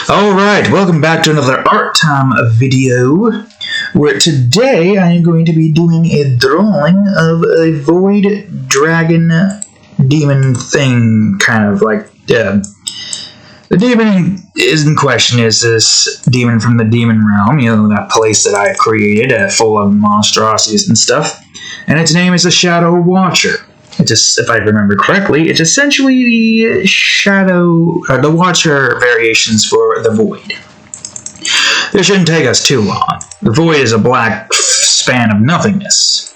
Alright, welcome back to another art time video, where today I am going to be doing a drawing of a void dragon demon thing, kind of like, the demon in question is this demon from the demon realm, you know, that place that I created, full of monstrosities and stuff, and its name is the Shadow Watcher. If I remember correctly, it's essentially the the Watcher variations for the Void. This shouldn't take us too long. The Void is a black span of nothingness.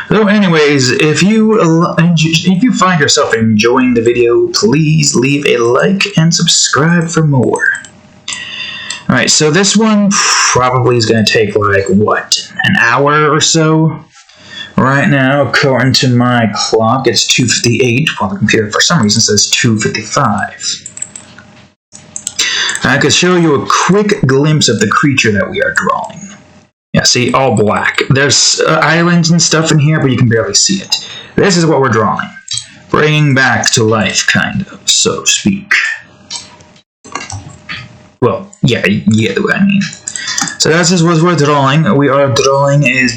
So anyways, if you find yourself enjoying the video, please leave a like and subscribe for more. Alright, so this one probably is going to take like, what, an hour or so? Right now, according to my clock, it's 2:58, while the computer for some reason says 2:55. I could show you a quick glimpse of the creature that we are drawing. Yeah, see, all black. There's islands and stuff in here, but you can barely see it. This is what we're drawing. Bringing back to life, kind of, so to speak. Well, yeah, I mean. So this is what we're drawing. We are drawing a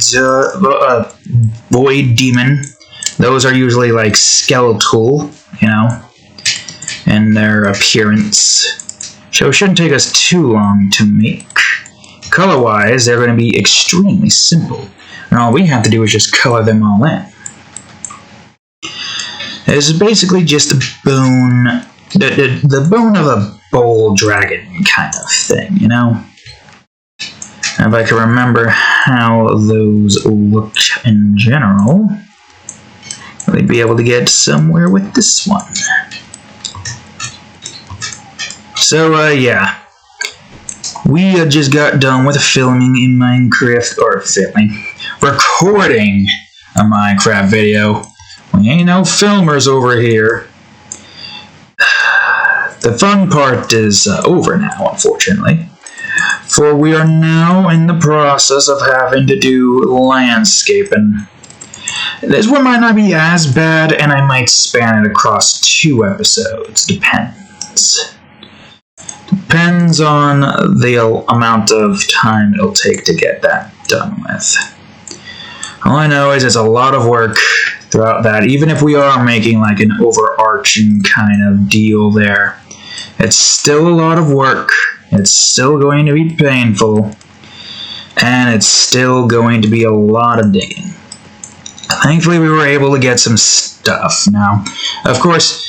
void demon. Those are usually like skeletal, you know, in their appearance. So it shouldn't take us too long to make. Color-wise, they're going to be extremely simple. And all we have to do is just color them all in. This is basically just a bone, the bone of a bull dragon kind of thing, you know? If I can remember how those look in general, we'd be able to get somewhere with this one. So, yeah. We just got done with filming in Minecraft, recording a Minecraft video. We ain't no filmers over here. The fun part is over now, unfortunately. For we are now in the process of having to do landscaping. This one might not be as bad, and I might span it across 2 episodes. Depends. Depends on the amount of time it'll take to get that done with. All I know is it's a lot of work throughout that. Even if we are making like an overarching kind of deal there, it's still a lot of work. It's still going to be painful, and it's still going to be a lot of digging. Thankfully, we were able to get some stuff. Now, of course,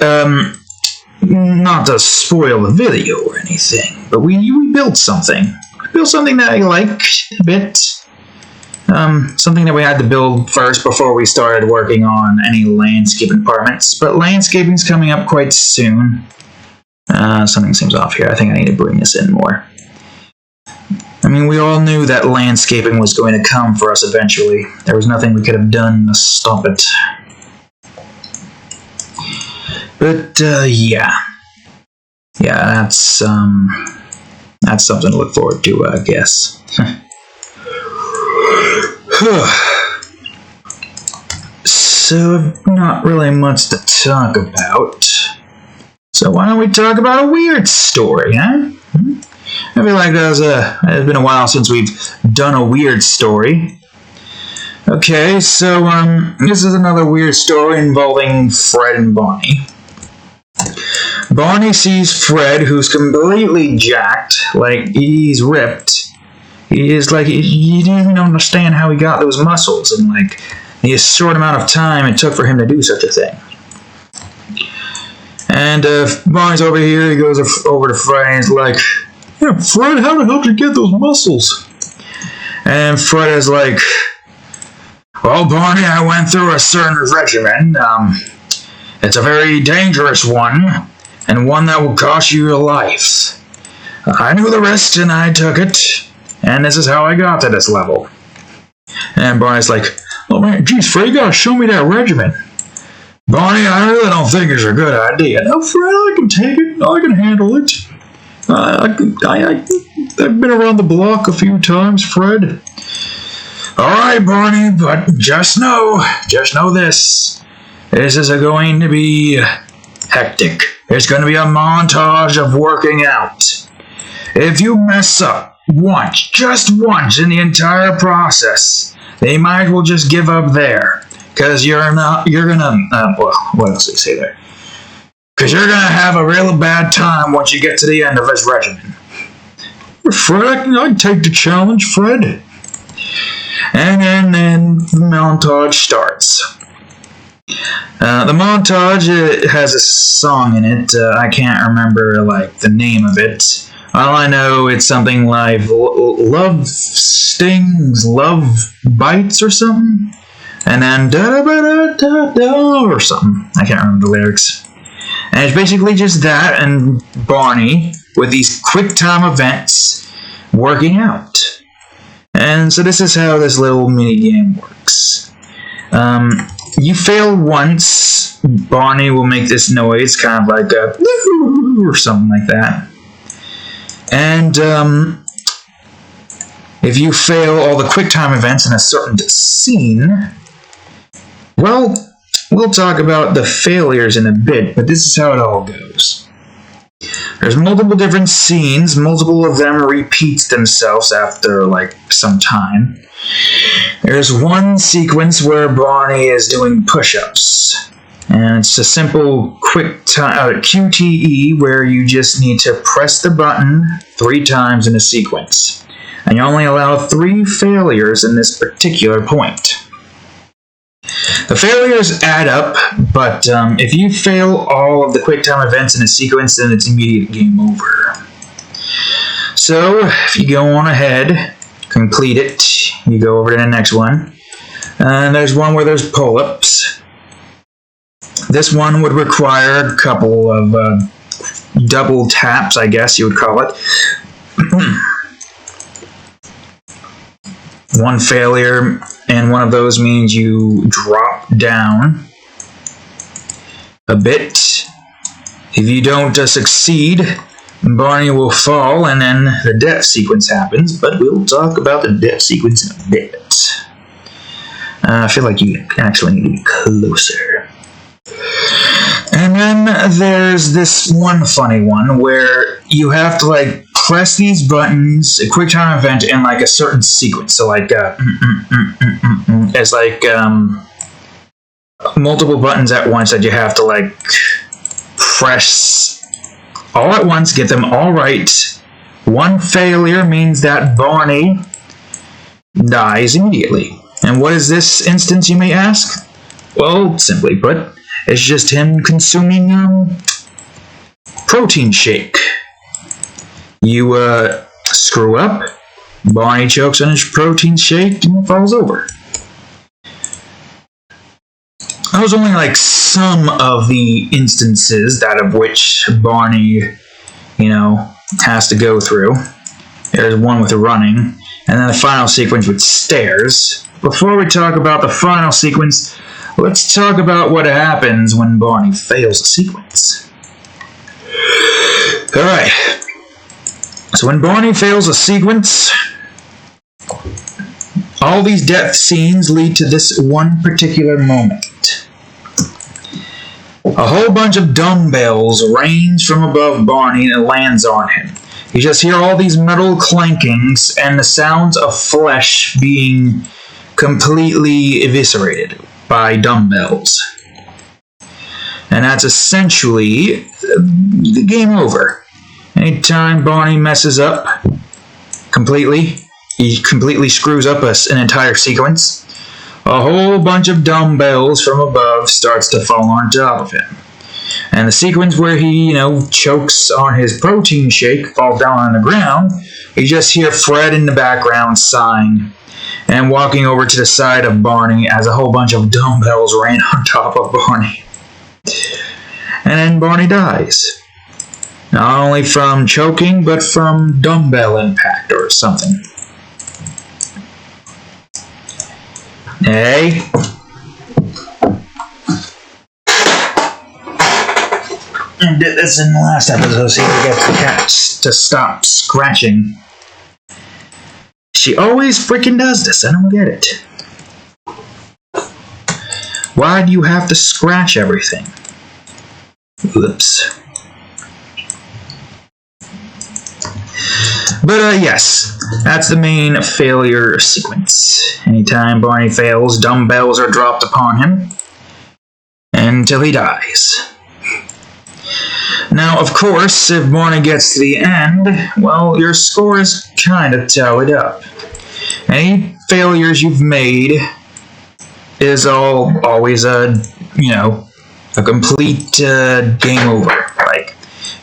not to spoil the video or anything, but we built something. We built something that I liked a bit. Something that we had to build first before we started working on any landscaping departments, but landscaping's coming up quite soon. Something seems off here. I think I need to bring this in more. I mean, we all knew that landscaping was going to come for us eventually. There was nothing we could have done to stop it. But, yeah. Yeah, that's something to look forward to, I guess. So, not really much to talk about. So why don't we talk about a weird story, huh? I feel like it's been a while since we've done a weird story. Okay, so this is another weird story involving Fred and Barney. Barney sees Fred, who's completely jacked, like he's ripped. He is like, he didn't even understand how he got those muscles in like the short amount of time it took for him to do such a thing. And Barney's over here, he goes over to Fred and he's like, yeah, Fred, how the hell did you get those muscles? And Fred is like, well, Barney, I went through a certain regimen. It's a very dangerous one, and one that will cost you your life. I knew the risk and I took it, and this is how I got to this level. And Barney's like, oh man, geez, Fred, you gotta show me that regimen. Barney, I really don't think it's a good idea. No, Fred, I can take it. I can handle it. I've been around the block a few times, Fred. All right, Barney, but just know this. This is going to be hectic. There's going to be a montage of working out. If you mess up once, just once in the entire process, they might as well just give up there. Because what else do they say there? Because you're going to have a real bad time once you get to the end of this regimen. Fred, I'd take the challenge, Fred. And then the montage starts. The montage has a song in it. I can't remember the name of it. All I know, it's something like "Love Stings, Love Bites" or something, and then da da da da or something. I can't remember the lyrics. And it's basically just that and Barney with these quick time events working out. And so this is how this little mini game works. You fail once, Barney will make this noise, kind of like a or something like that. And if you fail all the QuickTime events in a certain scene, well, we'll talk about the failures in a bit, but this is how it all goes. There's multiple different scenes, multiple of them repeat themselves after some time. There's one sequence where Barney is doing push-ups. And it's a simple quick QTE where you just need to press the button 3 times in a sequence. And you only allow 3 failures in this particular point. The failures add up, but if you fail all of the QuickTime events in a sequence, then it's immediate game over. So, if you go on ahead, complete it, you go over to the next one. And there's one where there's pull-ups. This one would require a couple of double taps, I guess you would call it. One failure, and one of those means you drop down a bit. If you don't succeed, Barney will fall, and then the death sequence happens, but we'll talk about the death sequence in a bit. I feel like you actually need to be closer. And then there's this one funny one where you have to press these buttons, a QuickTime event in a certain sequence. So it's multiple buttons at once that you have to press all at once, get them all right. One failure means that Barney dies immediately. And what is this instance, you may ask? Well, simply put, it's just him consuming protein shake. You screw up, Barney chokes on his protein shake and falls over. That was only some of the instances that of which Barney, has to go through. There's one with running, and then the final sequence with stairs. Before we talk about the final sequence, let's talk about what happens when Barney fails a sequence. Alright. So when Barney fails a sequence, all these death scenes lead to this one particular moment. A whole bunch of dumbbells rains from above Barney and it lands on him. You just hear all these metal clankings and the sounds of flesh being completely eviscerated by dumbbells. And that's essentially the game over. Anytime Barney messes up completely, he completely screws up an entire sequence, a whole bunch of dumbbells from above starts to fall on top of him. And the sequence where he, chokes on his protein shake, falls down on the ground, you just hear Fred in the background sighing and walking over to the side of Barney as a whole bunch of dumbbells rain on top of Barney. And then Barney dies. Not only from choking, but from dumbbell impact or something. Hey? I did this in the last episode, so you get the cat to stop scratching. She always freaking does this, I don't get it. Why do you have to scratch everything? Oops. But yes, that's the main failure sequence. Anytime Barney fails, dumbbells are dropped upon him until he dies. Now, of course, if Barney gets to the end, well, your score is kind of tallied up. Any failures you've made is always a complete game over.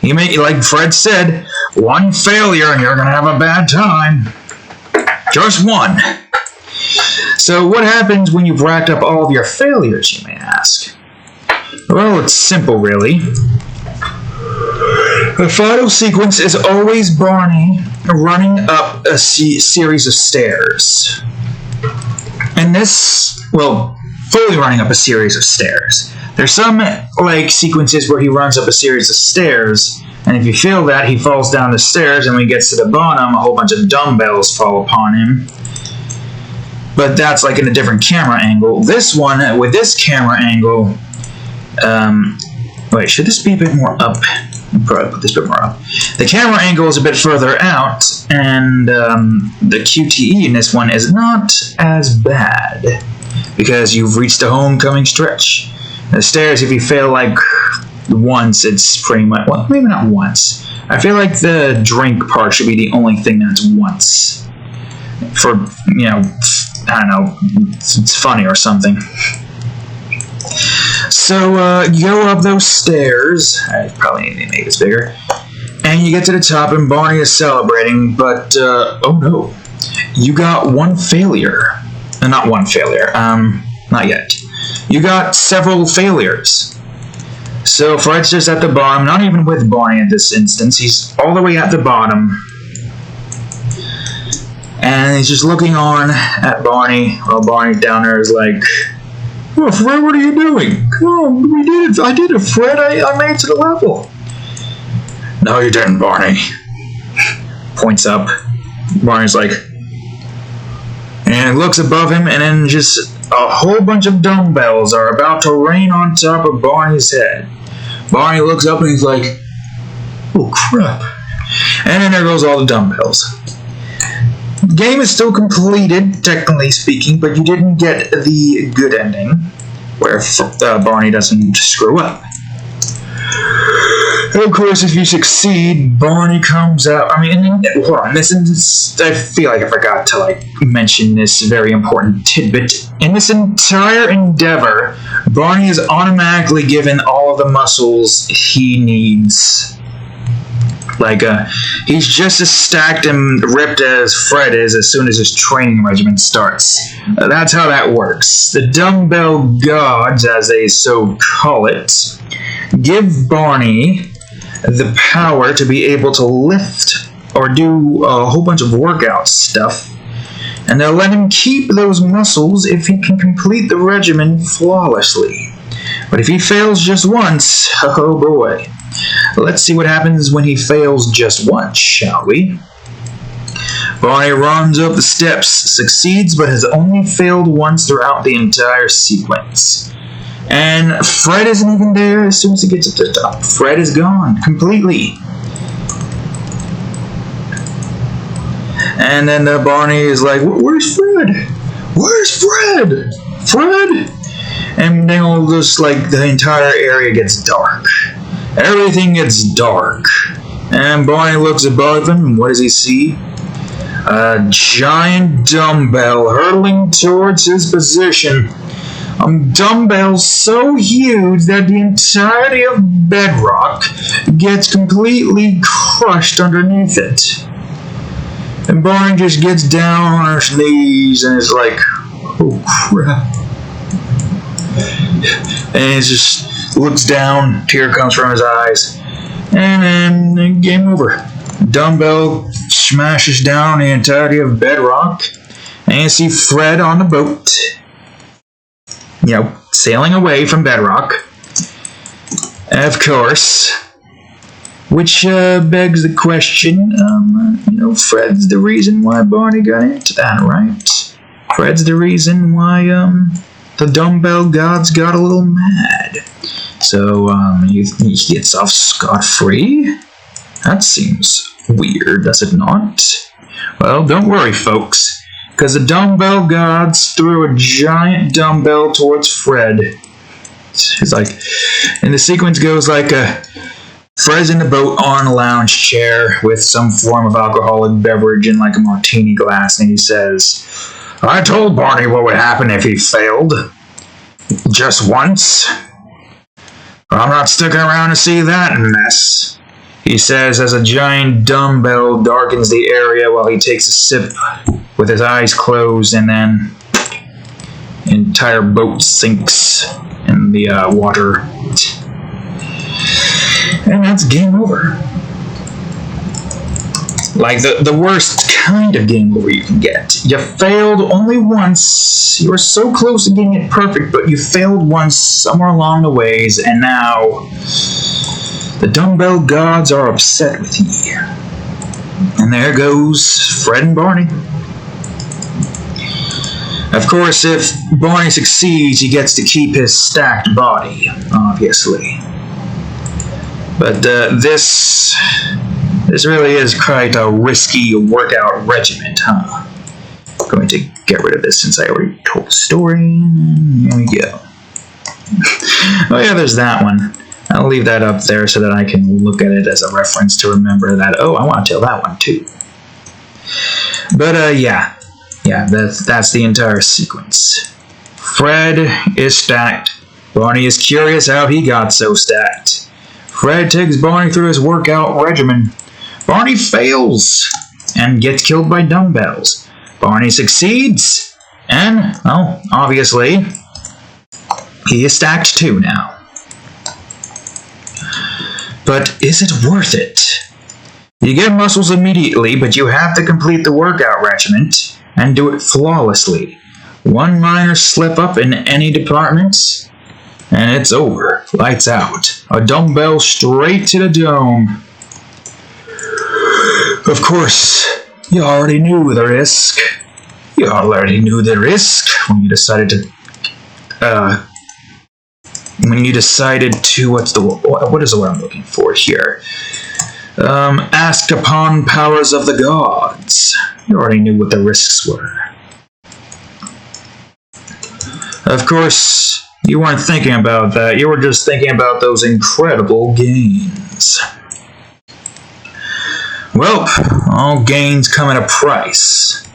Like Fred said, one failure and you're gonna have a bad time. Just one. So what happens when you've racked up all of your failures, you may ask? Well, it's simple, really. The final sequence is always Barney running up a series of stairs. And fully running up a series of stairs. There's some, sequences where he runs up a series of stairs, and if you fail that, he falls down the stairs, and when he gets to the bottom, a whole bunch of dumbbells fall upon him. But that's, in a different camera angle. This one, with this camera angle, should this be a bit more up? I'll probably put this a bit more up. The camera angle is a bit further out, and the QTE in this one is not as bad, because you've reached the homecoming stretch. The stairs, if you fail once, it's pretty much, well, maybe not once. I feel like the drink part should be the only thing that's once. For, I don't know, it's funny or something. So, you go up those stairs. I probably need to make this bigger. And you get to the top, and Barney is celebrating, but, oh no. You got one failure. Not one failure, not yet. You got several failures. So Fred's just at the bottom, not even with Barney in this instance. He's all the way at the bottom. And he's just looking on at Barney, while Barney down there is like, "Oh, Fred, what are you doing? Come on, we did it. I did it, Fred. I made it to the level." "No, you didn't, Barney." Points up. Barney's like, and looks above him, and then just a whole bunch of dumbbells are about to rain on top of Barney's head. Barney looks up and he's like, "Oh crap." And then there goes all the dumbbells. The game is still completed, technically speaking, but you didn't get the good ending, where Barney doesn't screw up. And of course, if you succeed, Barney comes out. Hold on. I feel like I forgot to mention this very important tidbit. In this entire endeavor, Barney is automatically given all of the muscles he needs. He's just as stacked and ripped as Fred is as soon as his training regimen starts. That's how that works. The dumbbell gods, as they so call it, give Barney the power to be able to lift or do a whole bunch of workout stuff, and they'll let him keep those muscles if he can complete the regimen flawlessly. But if he fails just once, oh boy. Let's see what happens when he fails just once, shall we? Barney runs up the steps, succeeds, but has only failed once throughout the entire sequence. And Fred isn't even there as soon as he gets up to the top. Fred is gone completely. And then Barney is like, "Where's Fred? Where's Fred? Fred?" And then all this, the entire area gets dark. Everything gets dark. And Barney looks above him, and what does he see? A giant dumbbell hurtling towards his position. Dumbbells so huge that the entirety of bedrock gets completely crushed underneath it. And Barney just gets down on his knees and is like, "Oh crap." And he just looks down, tear comes from his eyes, and then game over. Dumbbell smashes down the entirety of bedrock, and you see Fred on the boat, sailing away from bedrock. Of course, which begs the question, Fred's the reason why Barney got into that, right? Fred's the reason why, the dumbbell gods got a little mad. So, he gets off scot-free? That seems weird, does it not? Well, don't worry, folks, because the dumbbell gods threw a giant dumbbell towards Fred. It's like, and the sequence goes like Fred's in the boat on a lounge chair with some form of alcoholic beverage in like a martini glass, and he says, "I told Barney what would happen if he failed. Just once. I'm not sticking around to see that mess," he says as a giant dumbbell darkens the area while he takes a sip with his eyes closed, and then the entire boat sinks in the water. And that's game over. Like the worst kind of game over you can get. You failed only once. You were so close to getting it perfect, but you failed once somewhere along the ways, and now the dumbbell gods are upset with you. And there goes Fred and Barney. Of course, if Barney succeeds, he gets to keep his stacked body, obviously. But this really is quite a risky workout regimen, huh? I'm going to get rid of this since I already told the story. Here we go. Oh yeah, there's that one. I'll leave that up there so that I can look at it as a reference to remember that, oh, I want to tell that one too. But yeah, that's the entire sequence. Fred is stacked. Barney is curious how he got so stacked. Fred takes Barney through his workout regimen. Barney fails and gets killed by dumbbells. Barney succeeds, and, well, obviously, he is stacked too now. But is it worth it? You get muscles immediately, but you have to complete the workout regimen and do it flawlessly. One minor slip up in any department, and it's over. Lights out. A dumbbell straight to the dome. Of course, you already knew the risk. You already knew the risk when you decided to, what is the word I'm looking for here? Asked upon powers of the gods. You already knew what the risks were. Of course, you weren't thinking about that. You were just thinking about those incredible gains. Well, all gains come at a price.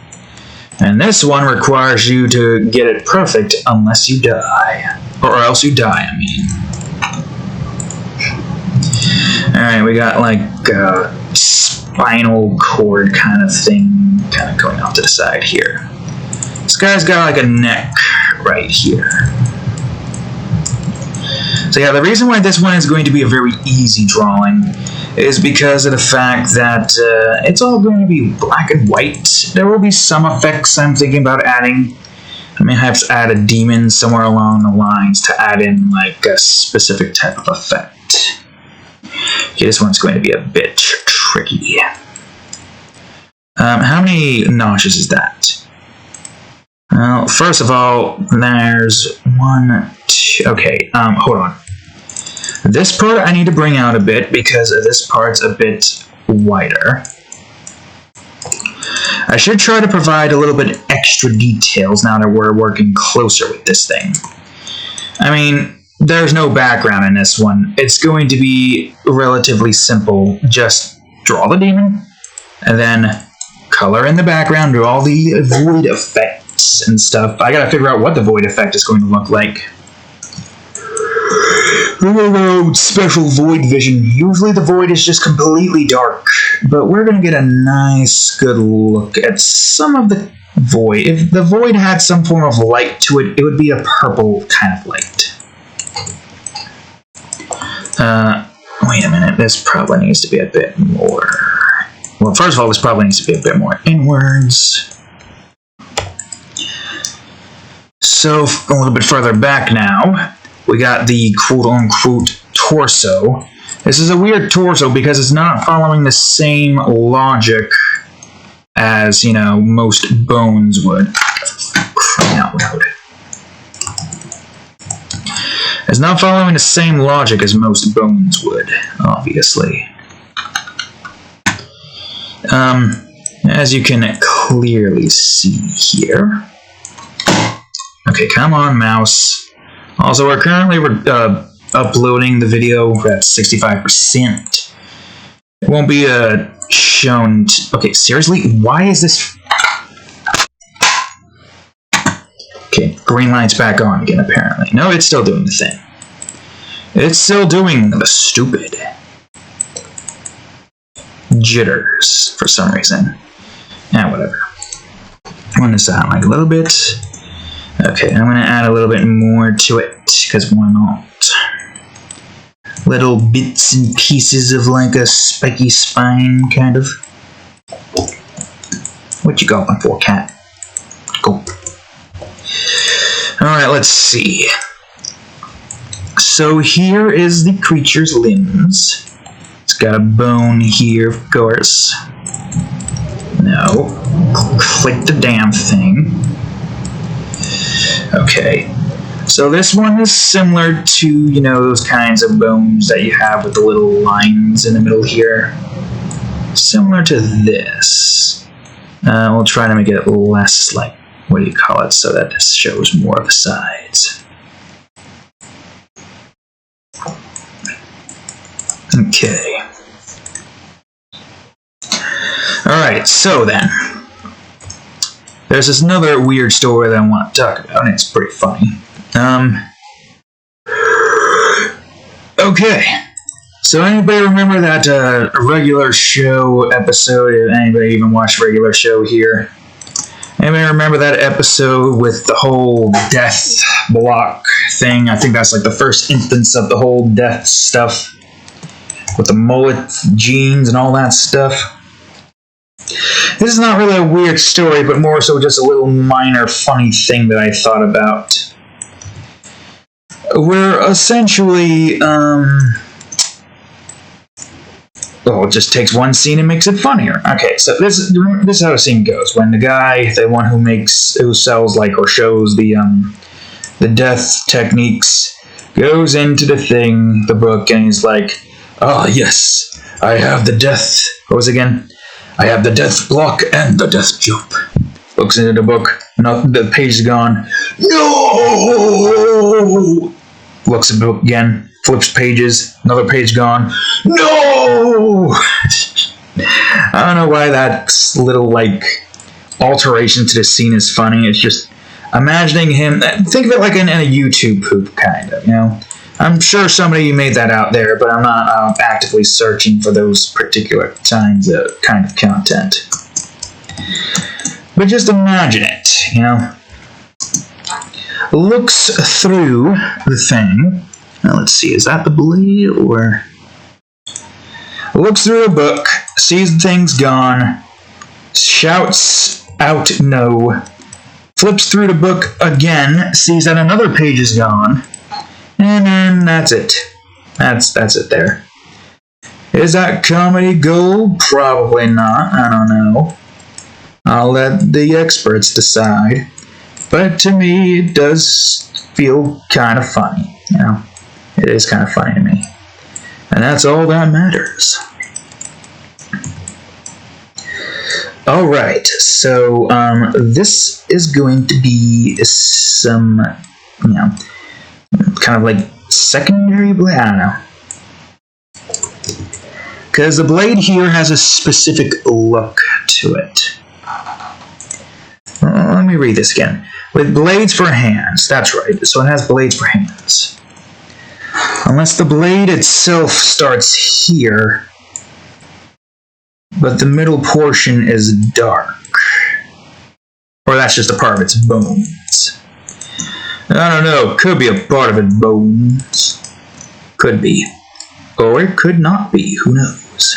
And this one requires you to get it perfect unless you die. Or else you die, I mean. Alright, we got like a spinal cord kind of thing kind of going off to the side here. This guy's got like a neck right here. So yeah, the reason why this one is going to be a very easy drawing is because of the fact that it's all going to be black and white. There will be some effects I'm thinking about adding. I may have to add a demon somewhere along the lines to add in like a specific type of effect. Okay, this one's going to be a bit tricky. How many notches is that? Well, first of all, there's 1, 2... Okay, hold on. This part I need to bring out a bit because this part's a bit wider. I should try to provide a little bit extra details now that we're working closer with this thing. I mean, there's no background in this one. It's going to be relatively simple. Just draw the demon, and then color in the background, do all the void effects and stuff. I gotta figure out what the void effect is going to look like. Special void vision. Usually the void is just completely dark, but we're going to get a nice, good look at some of the void. If the void had some form of light to it, it would be a purple kind of light. Wait a minute, this probably needs to be a bit more... Well, first of all, this probably needs to be a bit more inwards. So, a little bit further back now, we got the quote-unquote torso. This is a weird torso because it's not following the same logic as, you know, most bones would. Crying out loud. It's not following the same logic as most bones would, obviously. As you can clearly see here. Okay, come on, mouse. Also, we're currently uploading the video at 65%. It won't be shown. Okay, seriously? Why is this? Okay, green light's back on again, apparently. No, it's still doing the thing. It's still doing the stupid jitters for some reason. Whatever. I'm going to sound like a little bit. Okay, I'm going to add a little bit more to it, because why not? Little bits and pieces of like a spiky spine, kind of. What you going for, cat? Go. Alright, let's see. So here is the creature's limbs. It's got a bone here, of course. No. Click the damn thing. Okay. So this one is similar to, you know, those kinds of bones that you have with the little lines in the middle here. Similar to this. We'll try to make it less like, what do you call it, so that this shows more of the sides. Okay. Alright, so then. There's this another weird story that I want to talk about, and it's pretty funny. Okay. So anybody remember that regular show episode? Anybody even watch regular show here? Anybody remember that episode with the whole death block thing? I think that's like the first instance of the whole death stuff. With the mullet jeans and all that stuff. This is not really a weird story, but more so just a little minor funny thing that I thought about. We're essentially, it just takes one scene and makes it funnier. Okay, so this is how the scene goes. When the guy, the one who sells like or shows the death techniques, goes into the book, and he's like, "Ah, yes, I have the death." What was it again? "I have the death block and the death jump." Looks into the book. No, the page is gone. No! Looks at the book again. Flips pages. Another page gone. No! I don't know why that little, like, alteration to the scene is funny. It's just imagining him. Think of it like in a YouTube poop, kind of, you know? I'm sure somebody made that out there, but I'm not actively searching for those particular kind of content. But just imagine it, you know. Looks through the thing. Now let's see, is that the blade or? Looks through a book, sees the thing's gone, shouts out no, flips through the book again, sees that another page is gone. And then that's it. That's it there. Is that comedy gold? Probably not. I don't know. I'll let the experts decide. But to me, it does feel kind of funny. You know, it is kind of funny to me. And that's all that matters. Alright, so this is going to be some, you know, kind of like secondary blade, I don't know. Because the blade here has a specific look to it. Let me read this again. With blades for hands, that's right, so it has blades for hands. Unless the blade itself starts here, but the middle portion is dark. Or that's just a part of its bones. I don't know, could be a part of its bones. Could be. Or it could not be, who knows.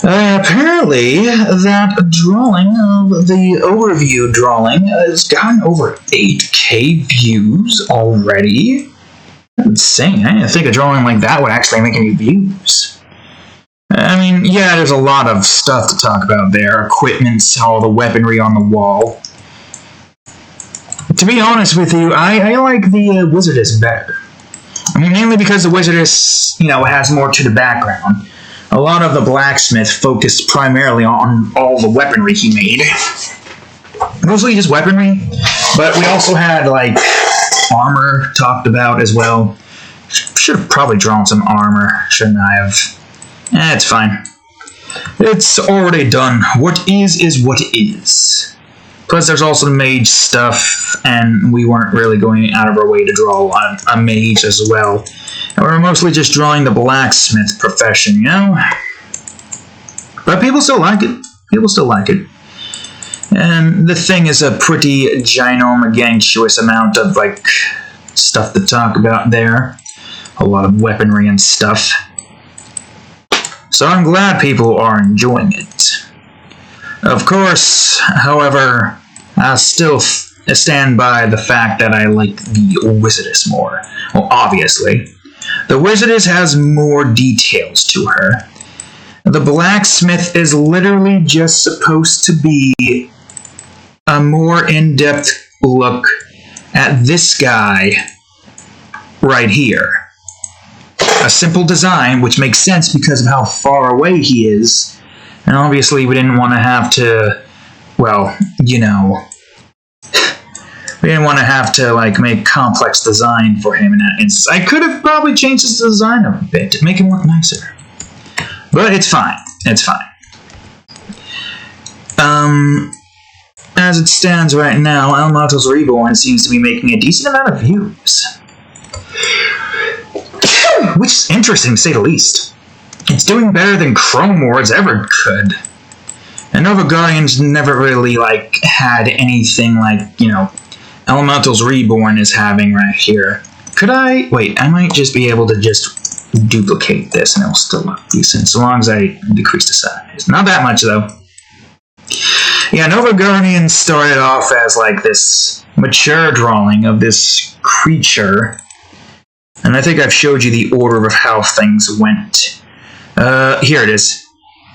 Apparently, that drawing of the overview drawing has gotten over 8K views already. That's insane. I didn't think a drawing like that would actually make any views. I mean, yeah, there's a lot of stuff to talk about there. Equipment, all the weaponry on the wall. To be honest with you, I like the Wizardess better. I mean, mainly because the Wizardess, you know, has more to the background. a lot of the blacksmith focused primarily on all the weaponry he made. Mostly just weaponry, but we also had, like, armor talked about as well. Should have probably drawn some armor, shouldn't I have? It's fine. It's already done. What is what is. Plus, there's also the mage stuff, and we weren't really going out of our way to draw a mage as well. And we were mostly just drawing the blacksmith profession, you know? But people still like it. People still like it. And the thing is a pretty ginormous amount of, like, stuff to talk about there. A lot of weaponry and stuff. So I'm glad people are enjoying it. Of course, however, I still stand by the fact that I like the Wizardess more. Well, obviously. The Wizardess has more details to her. The blacksmith is literally just supposed to be a more in-depth look at this guy right here. A simple design, which makes sense because of how far away he is. And obviously we didn't want to have to, well, you know, we didn't want to have to, like, make complex design for him in that instance. I could have probably changed his design a bit to make him look nicer. But it's fine. It's fine. As it stands right now, Untitled Reborn seems to be making a decent amount of views. Which is interesting, to say the least. It's doing better than Chrome Wars ever could. And Nova Guardians never really, like, had anything like, you know, Elemental's Reborn is having right here. Could I? Wait, I might just be able to just duplicate this and it'll still look decent, so long as I decrease the size. Not that much, though. Yeah, Nova Guardians started off as, like, this mature drawing of this creature. And I think I've showed you the order of how things went. Here it is.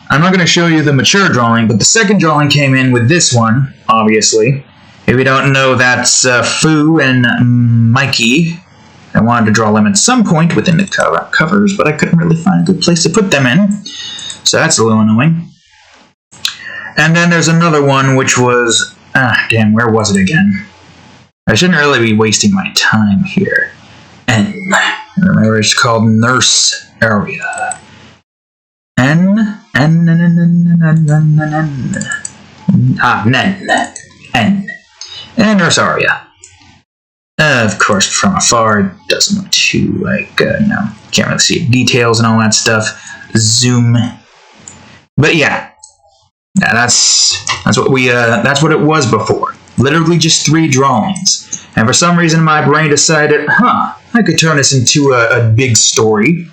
I'm not going to show you the mature drawing, but the second drawing came in with this one, obviously. If you don't know, that's Fu and Mikey. I wanted to draw them at some point within the covers, but I couldn't really find a good place to put them in. So that's a little annoying. And then there's another one, which was... damn, where was it again? I shouldn't really be wasting my time here. N. Remember, it's called Nurse Area. N. And Nurse Aria. Of course, from afar, it doesn't look too, like, no. Can't really see details and all that stuff. Zoom. But yeah. That's what it was before. Literally just 3 drawings. And for some reason, my brain decided, I could turn this into a big story.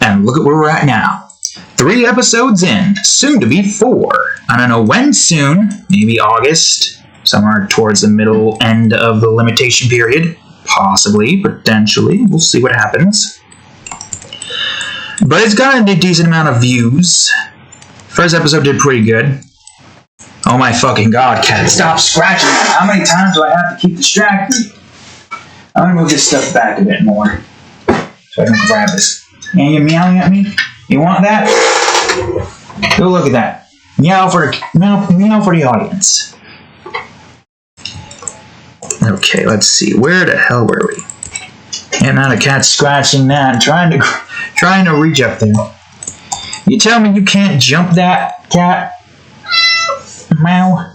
And look at where we're at now. 3 episodes in. Soon to be 4. I don't know when soon. Maybe August. Somewhere towards the middle end of the limitation period. Possibly. Potentially. We'll see what happens. But it's gotten a decent amount of views. First episode did pretty good. Oh my fucking god, cat. Stop scratching that. How many times do I have to keep distracted? I'm gonna move this stuff back a bit more. So I can grab this. And you're meowing at me? You want that? Go look at that. Meow for the audience. Okay, let's see. Where the hell were we? And now the cat's scratching that, trying to reach up there. You tell me you can't jump that, cat? Meow.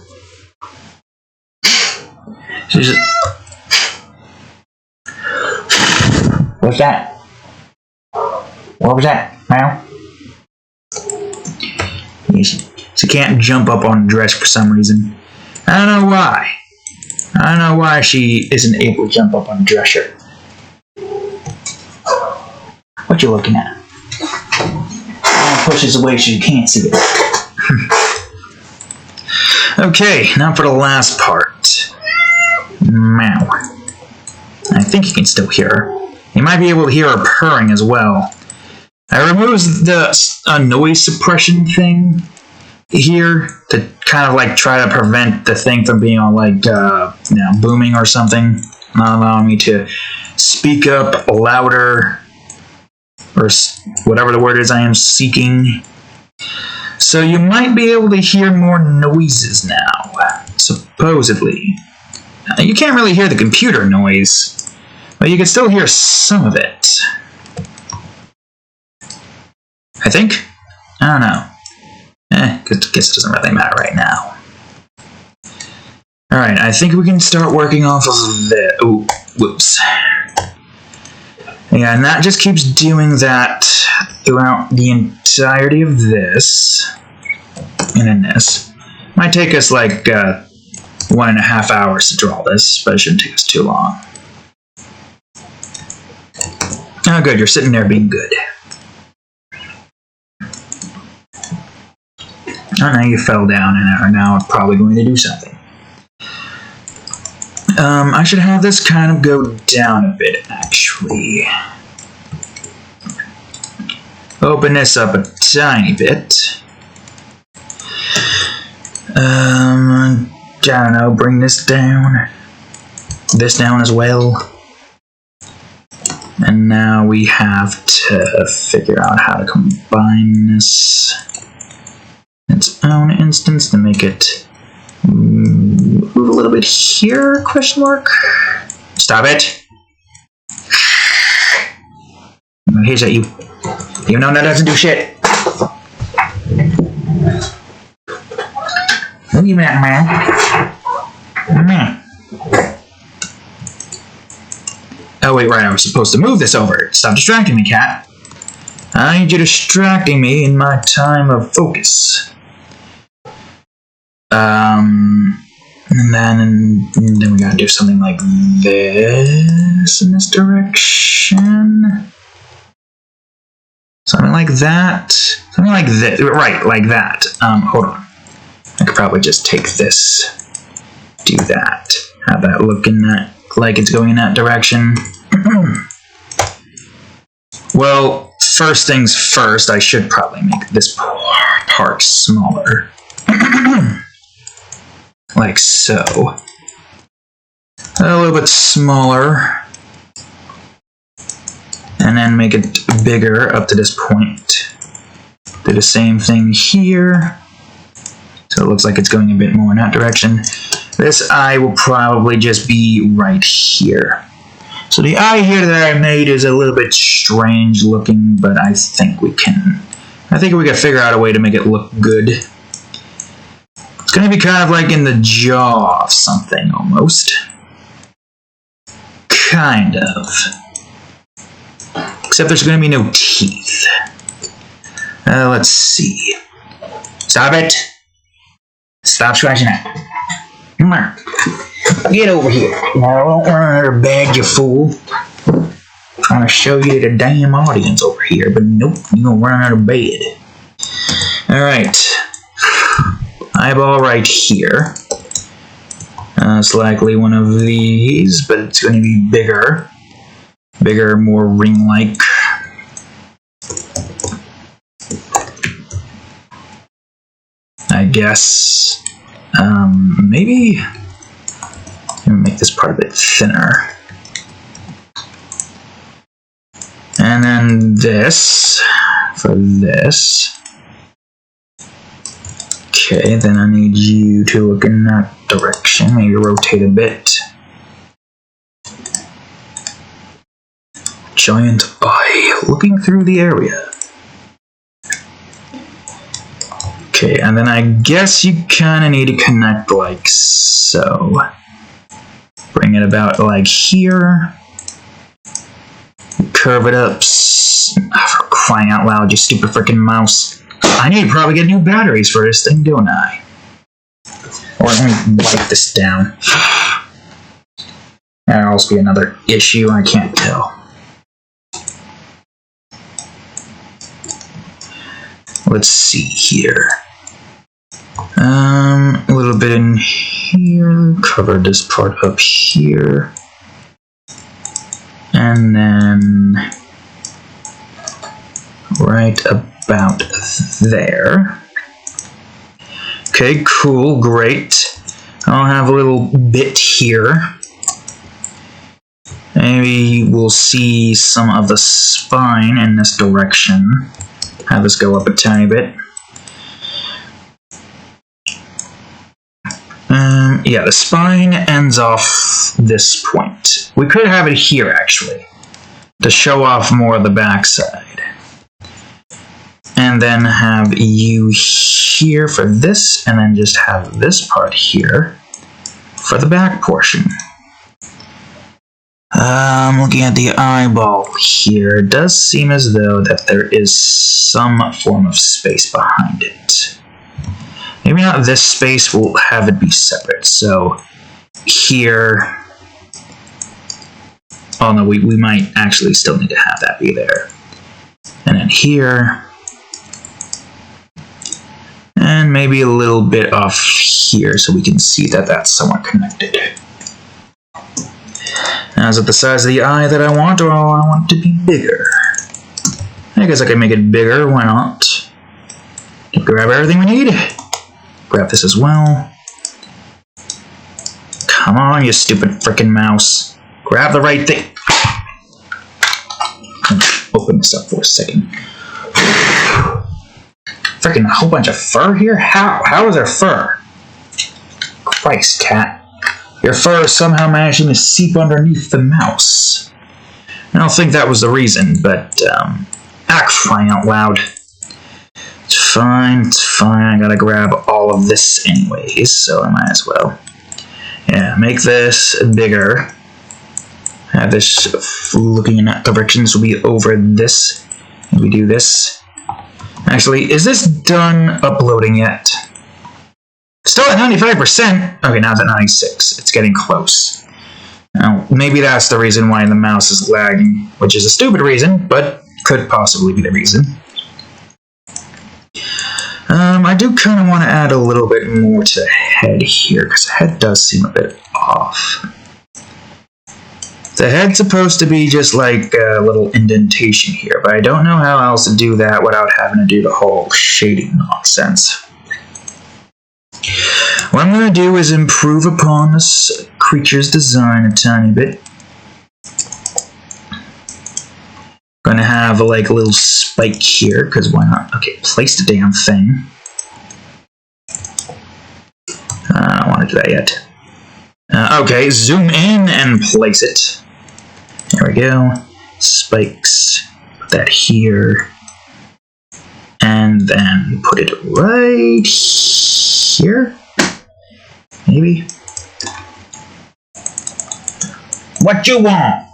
What's that? What was that? Meow? She can't jump up on a dress for some reason. I don't know why. I don't know why she isn't able to jump up on a dresser. What you looking at? Push this away so you can't see it. Okay, now for the last part. Meow. I think you can still hear her. You might be able to hear her purring as well. I removed the noise suppression thing here to kind of like try to prevent the thing from being all like booming or something. Not allowing me to speak up louder or whatever the word is I am seeking. So you might be able to hear more noises now, supposedly. You can't really hear the computer noise, but you can still hear some of it. I think? I don't know. Guess it doesn't really matter right now. Alright, I think we can start working off of the... Oh, whoops. Yeah, and that just keeps doing that throughout the entirety of this. And then this. Might take us like 1.5 hours to draw this, but it shouldn't take us too long. Oh, good, you're sitting there being good. Oh, now you fell down and are now probably going to do something. I should have this kind of go down a bit, actually. Open this up a tiny bit. I don't know, bring this down. This down as well. And now we have to figure out how to combine this in its own instance to make it move a little bit here, question mark? Stop it. I'm gonna hit at you. Even though that doesn't do shit. Don't give me that, man. Oh, wait, right, I was supposed to move this over. Stop distracting me, cat. I need you distracting me in my time of focus. And then we gotta do something like this in this direction. Something like that. Something like this. Right, like that. Hold on. I could probably just take this, do that, have that look in that, like it's going in that direction. Well, first things first, I should probably make this part smaller. Like so. A little bit smaller. And then make it bigger up to this point. Do the same thing here. So it looks like it's going a bit more in that direction. This eye will probably just be right here. So the eye here that I made is a little bit strange looking, but I think we can figure out a way to make it look good. It's going to be kind of like in the jaw of something, almost. Kind of. Except there's going to be no teeth. Let's see. Stop it. Stop scratching that. Come on. Get over here. Now, don't run out of bed, you fool. I'm trying to show you the damn audience over here, but nope, you're going to run out of bed. Alright. Eyeball right here. It's likely one of these, but it's going to be bigger. Bigger, more ring-like. I guess. Maybe make this part a bit thinner. And then this for this. Okay, then I need you to look in that direction. Maybe rotate a bit. Giant eye looking through the area. Okay, and then I guess you kind of need to connect like so. Bring it about like here. Curve it up. For crying out loud, you stupid freaking mouse. I need to probably get new batteries for this thing, don't I? Or let me wipe this down. That'll also be another issue, I can't tell. Let's see here. A little bit in here, cover this part up here, and then right about there. Okay, cool, great. I'll have a little bit here, Maybe we'll see some of the spine in this direction. Have this go up a tiny bit. Yeah, the spine ends off this point. We could have it here, actually, to show off more of the backside. And then have you here for this, and then just have this part here for the back portion. Looking at the eyeball here, it does seem as though that there is some form of space behind it. Maybe not this space, we'll have it be separate. So here, oh no, we might actually still need to have that be there. And then here, and maybe a little bit off here so we can see that that's somewhat connected. Now, is it the size of the eye that I want, or I want it to be bigger? I guess I can make it bigger, why not? Grab everything we need. Grab this as well. Come on, you stupid frickin' mouse. Grab the right thing. Open this up for a second. Frickin' a whole bunch of fur here? How? How is there fur? Christ, cat. Your fur is somehow managing to seep underneath the mouse. I don't think that was the reason, but, crying out loud. It's fine, I gotta grab all of this anyways, so I might as well. Yeah, make this bigger. Have this looking in that direction, this will be over this. And we do this. Actually, is this done uploading yet? Still at 95%. Okay, now it's at 96. It's getting close. Now, maybe that's the reason why the mouse is lagging, which is a stupid reason, but could possibly be the reason. I do kind of want to add a little bit more to the head here, because the head does seem a bit off. The head's supposed to be just like a little indentation here, but I don't know how else to do that without having to do the whole shading nonsense. What I'm going to do is improve upon this creature's design a tiny bit. Going to have like a little spike here, because why not? Okay, place the damn thing. I don't want to do that yet. Okay, zoom in and place it. There we go. Spikes. Put that here. And then put it right here. Maybe. What you want?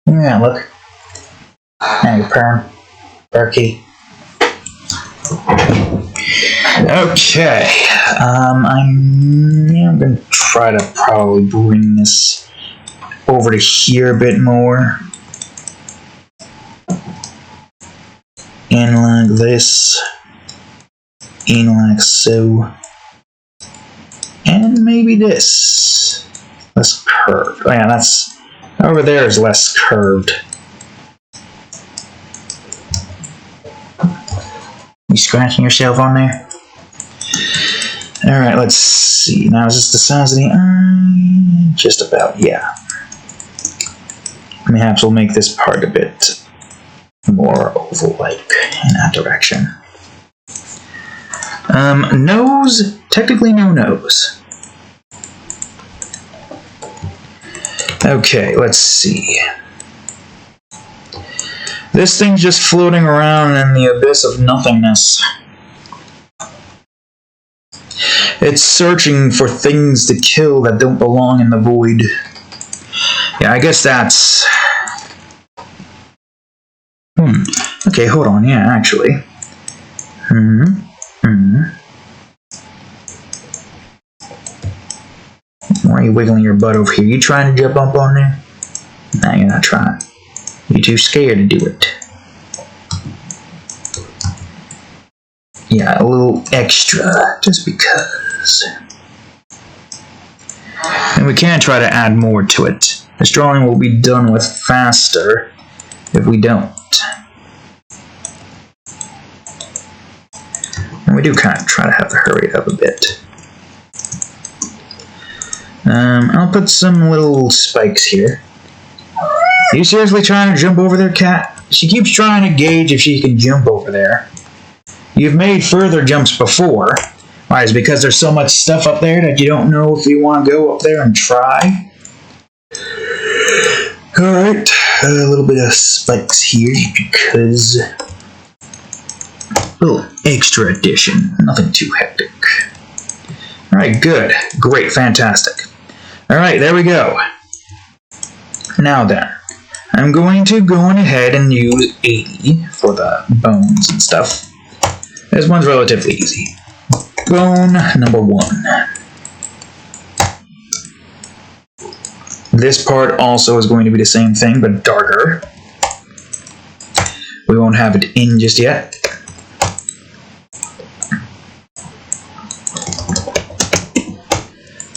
Yeah, look. Now you're purring. Berkey. Okay. I'm going to try to probably bring this over to here a bit more. In like this. In like so. And maybe this. Less curved. Oh yeah, that's... Over there is less curved. You scratching yourself on there? Alright, let's see. Now, is this the size of the eye? Just about, yeah. Perhaps we'll make this part a bit more oval-like in that direction. Nose? Technically no nose. Okay, let's see. This thing's just floating around in the abyss of nothingness. It's searching for things to kill that don't belong in the void. Yeah, I guess that's... Okay, hold on, yeah, actually. Why are you wiggling your butt over here? You trying to jump up on there? Nah, you're not trying. You're too scared to do it. Yeah, a little extra, just because. And we can try to add more to it. This drawing will be done with faster if we don't. And we do kind of try to have to hurry it up a bit. I'll put some little spikes here. Are you seriously trying to jump over there, cat? She keeps trying to gauge if she can jump over there. You've made further jumps before. Why, is it because there's so much stuff up there that you don't know if you want to go up there and try? Alright, a little bit of spikes here because... a little extra addition, nothing too hectic. Alright, good, great, fantastic. Alright, there we go. Now then, I'm going to go on ahead and use 80 for the bones and stuff. This one's relatively easy. Bone number 1. This part also is going to be the same thing, but darker. We won't have it in just yet.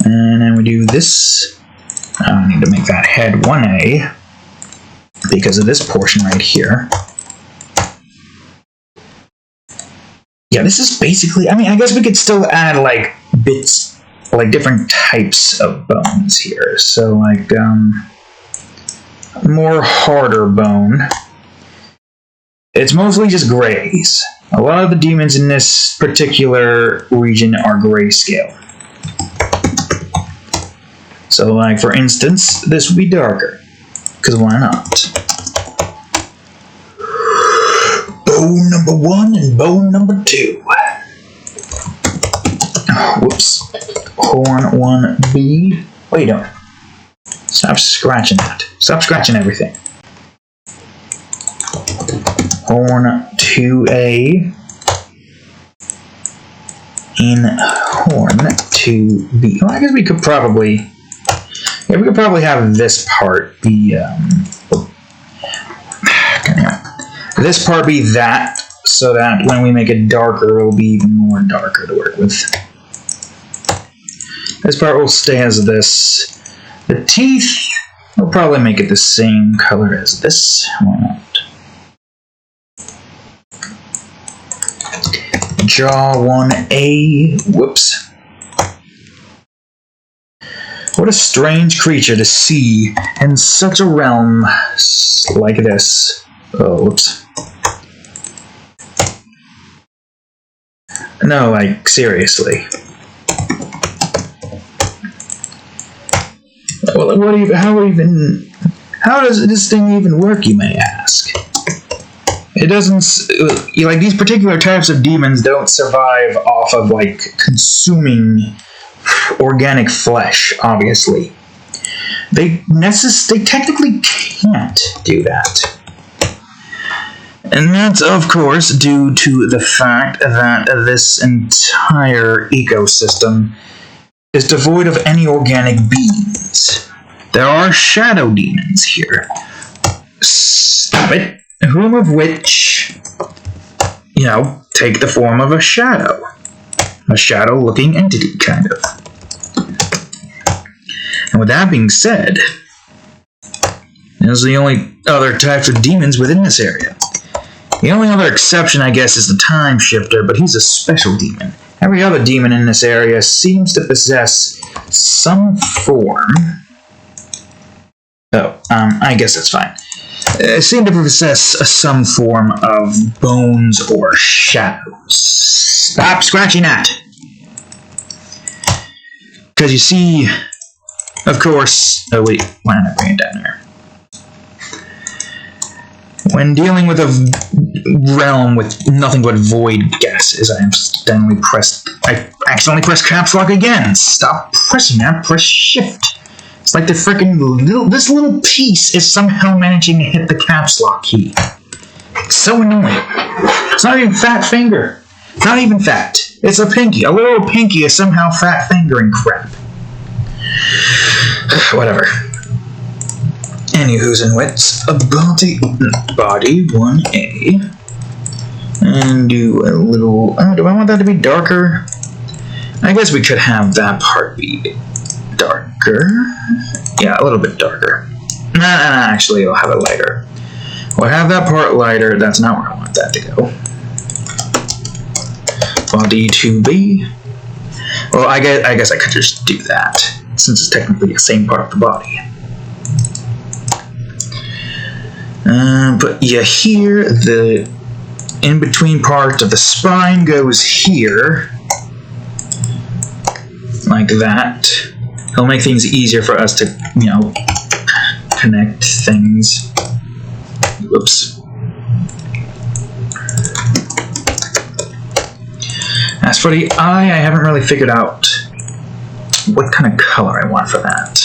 And then we do this. I need to make that head 1A because of this portion right here. Yeah, this is basically, I mean, I guess we could still add, like, bits, like, different types of bones here. So, like, more harder bone. It's mostly just grays. A lot of the demons in this particular region are grayscale. So, like, for instance, this would be darker. Because why not? Bone number 1 and bone number 2. Oh, whoops. Horn 1B. Wait, don't. Stop scratching that. Stop scratching everything. Horn 2A. In horn 2B. Well, I guess we could probably... yeah, we could probably have this part be, this part be that, so that when we make it darker, it'll be even more darker to work with. This part will stay as this. The teeth, we'll probably make it the same color as this. Why not? Jaw 1A. Whoops. What a strange creature to see in such a realm like this. Oh, whoops. No, like, seriously. Well, how does this thing even work, you may ask? It doesn't, like, these particular types of demons don't survive off of, like, consuming organic flesh, obviously. They technically can't do that. And that's, of course, due to the fact that this entire ecosystem is devoid of any organic beings. There are shadow demons here. Stop it. Whom of which, you know, take the form of a shadow. A shadow-looking entity, kind of. And with that being said, those are the only other types of demons within this area. The only other exception, I guess, is the Time Shifter, but he's a special demon. Every other demon in this area seems to possess some form... oh, I guess that's fine. Seem to possess some form of bones or shadows. Stop scratching that! Because you see, of course... oh wait, why not bring it down there? When dealing with a realm with nothing but void gases, I accidentally pressed caps lock again. Stop pressing that, press shift. It's like the frickin' this little piece is somehow managing to hit the caps lock key. It's so annoying. It's not even fat finger. Not even fat. It's a pinky. A little pinky is somehow fat fingering crap. Whatever. Anywho's and wits, a body 1A, and do a little, do I want that to be darker? I guess we could have that part be darker, yeah, a little bit darker. Nah, actually I'll have it lighter. We'll have that part lighter, that's not where I want that to go. Body 2B, well I guess I could just do that. since it's technically the same part of the body. But yeah, here, the in-between part of the spine goes here, like that. It'll make things easier for us to, you know, connect things. Whoops. As for the eye, I haven't really figured out what kind of color I want for that.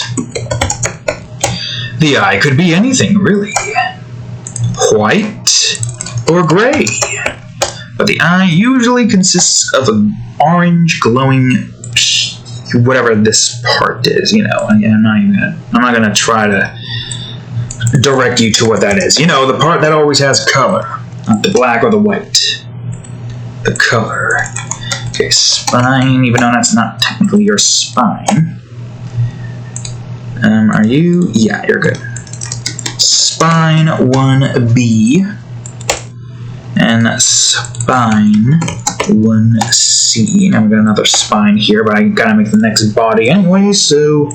The eye could be anything, really. White or gray. But the eye usually consists of an orange glowing whatever this part is, you know. I'm not gonna try to direct you to what that is. You know, the part that always has color, not the black or the white. The color. Okay, spine, even though that's not technically your spine. Are you? Yeah, you're good. Spine 1B and spine 1C. Now we got another spine here, but I gotta make the next body anyway, so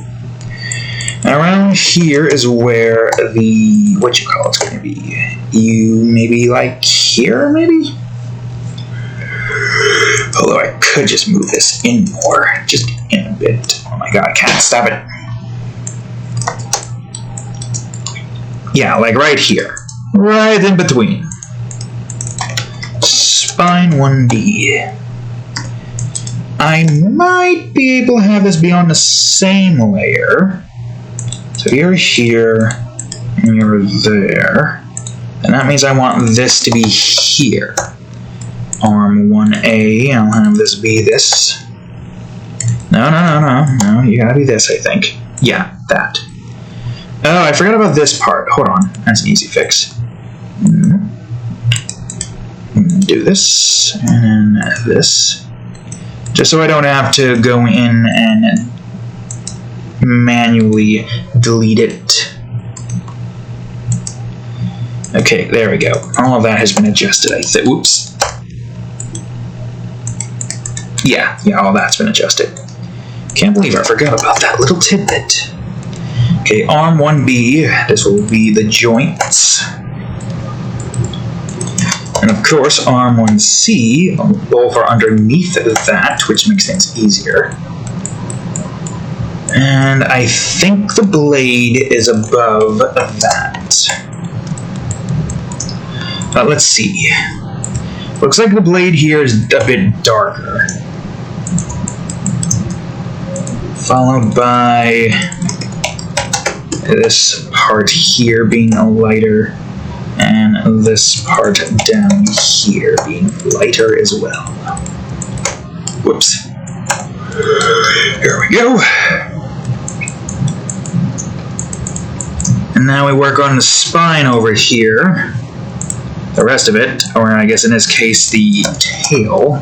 around here is where the, what you call it's gonna be. You maybe like here, maybe? Although I could just move this in more, just in a bit. Oh my god, I can't stop it. Yeah, like right here. Right in between. Spine 1D. I might be able to have this be on the same layer. So you're here, and you're there. And that means I want this to be here. Arm 1A, I'll have this be this. No, you gotta be this, I think. Yeah, that. Oh, I forgot about this part. Hold on, that's an easy fix. Do this, and this. Just so I don't have to go in and manually delete it. Okay, there we go. All of that has been adjusted, I think. Whoops. Yeah, all that's been adjusted. Can't believe I forgot about that little tidbit. Okay, arm 1B, this will be the joints. And of course, arm 1C, both are underneath that, which makes things easier. And I think the blade is above that. Let's see. Looks like the blade here is a bit darker. Followed by this part here being a lighter, and this part down here being lighter as well. Whoops. Here we go. And now we work on the spine over here. The rest of it, or I guess in this case the tail.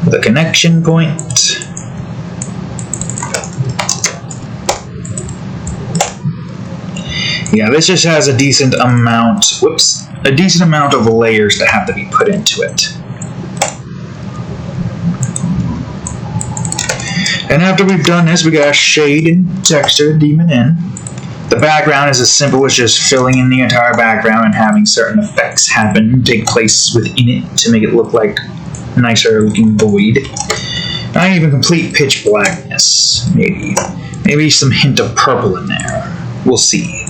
The connection point. Yeah, this just has a decent amount, a decent amount of layers that have to be put into it. And after we've done this, we gotta shade and texture the demon in. The background is as simple as just filling in the entire background and having certain effects take place within it to make it look like a nicer looking void. Not even complete pitch blackness, maybe. Maybe some hint of purple in there. We'll see.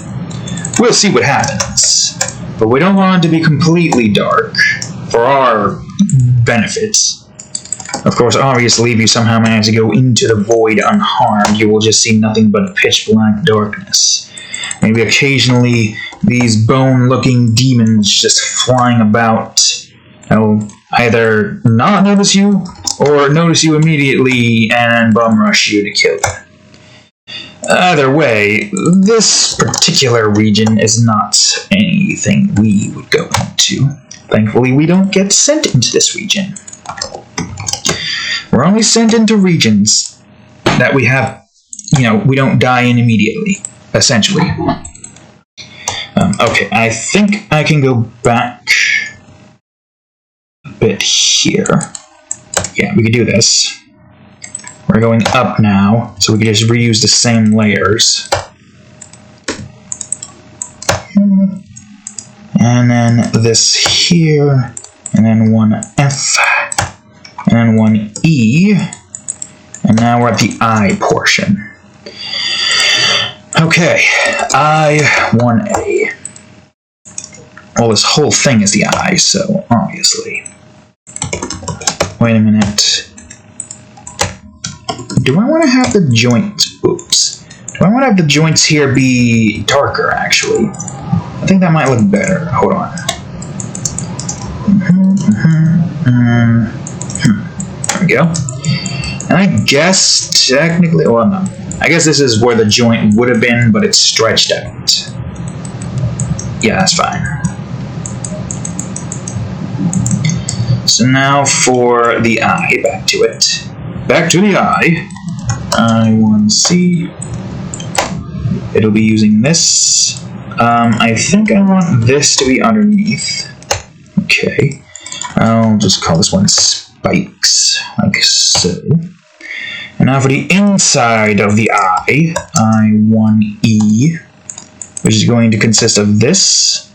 We'll see what happens. But we don't want it to be completely dark for our benefits. Of course, obviously, if you somehow manage to go into the void unharmed, you will just see nothing but pitch black darkness. Maybe occasionally these bone-looking demons just flying about will either not notice you or notice you immediately and bum rush you to kill you. Either way, this particular region is not anything we would go into. Thankfully, we don't get sent into this region. We're only sent into regions that we have, we don't die in immediately, essentially. Okay, I think I can go back a bit here. Yeah, we can do this. We're going up now, so we can just reuse the same layers. And then this here, and then one F, and then one E, and now we're at the I portion. Okay, I, 1A. Well, this whole thing is the I, so obviously. Wait a minute. Do I want to have the joints? Oops. Do I want to have the joints here be darker, actually? I think that might look better. Hold on. There we go. And I guess, technically, well, no. I guess this is where the joint would have been, but it's stretched out. Yeah, that's fine. So now for the eye, back to it. Back to the eye. I1C. It'll be using this. I think I want this to be underneath. Okay. I'll just call this one spikes, like so. And now for the inside of the eye, I1E, which is going to consist of this,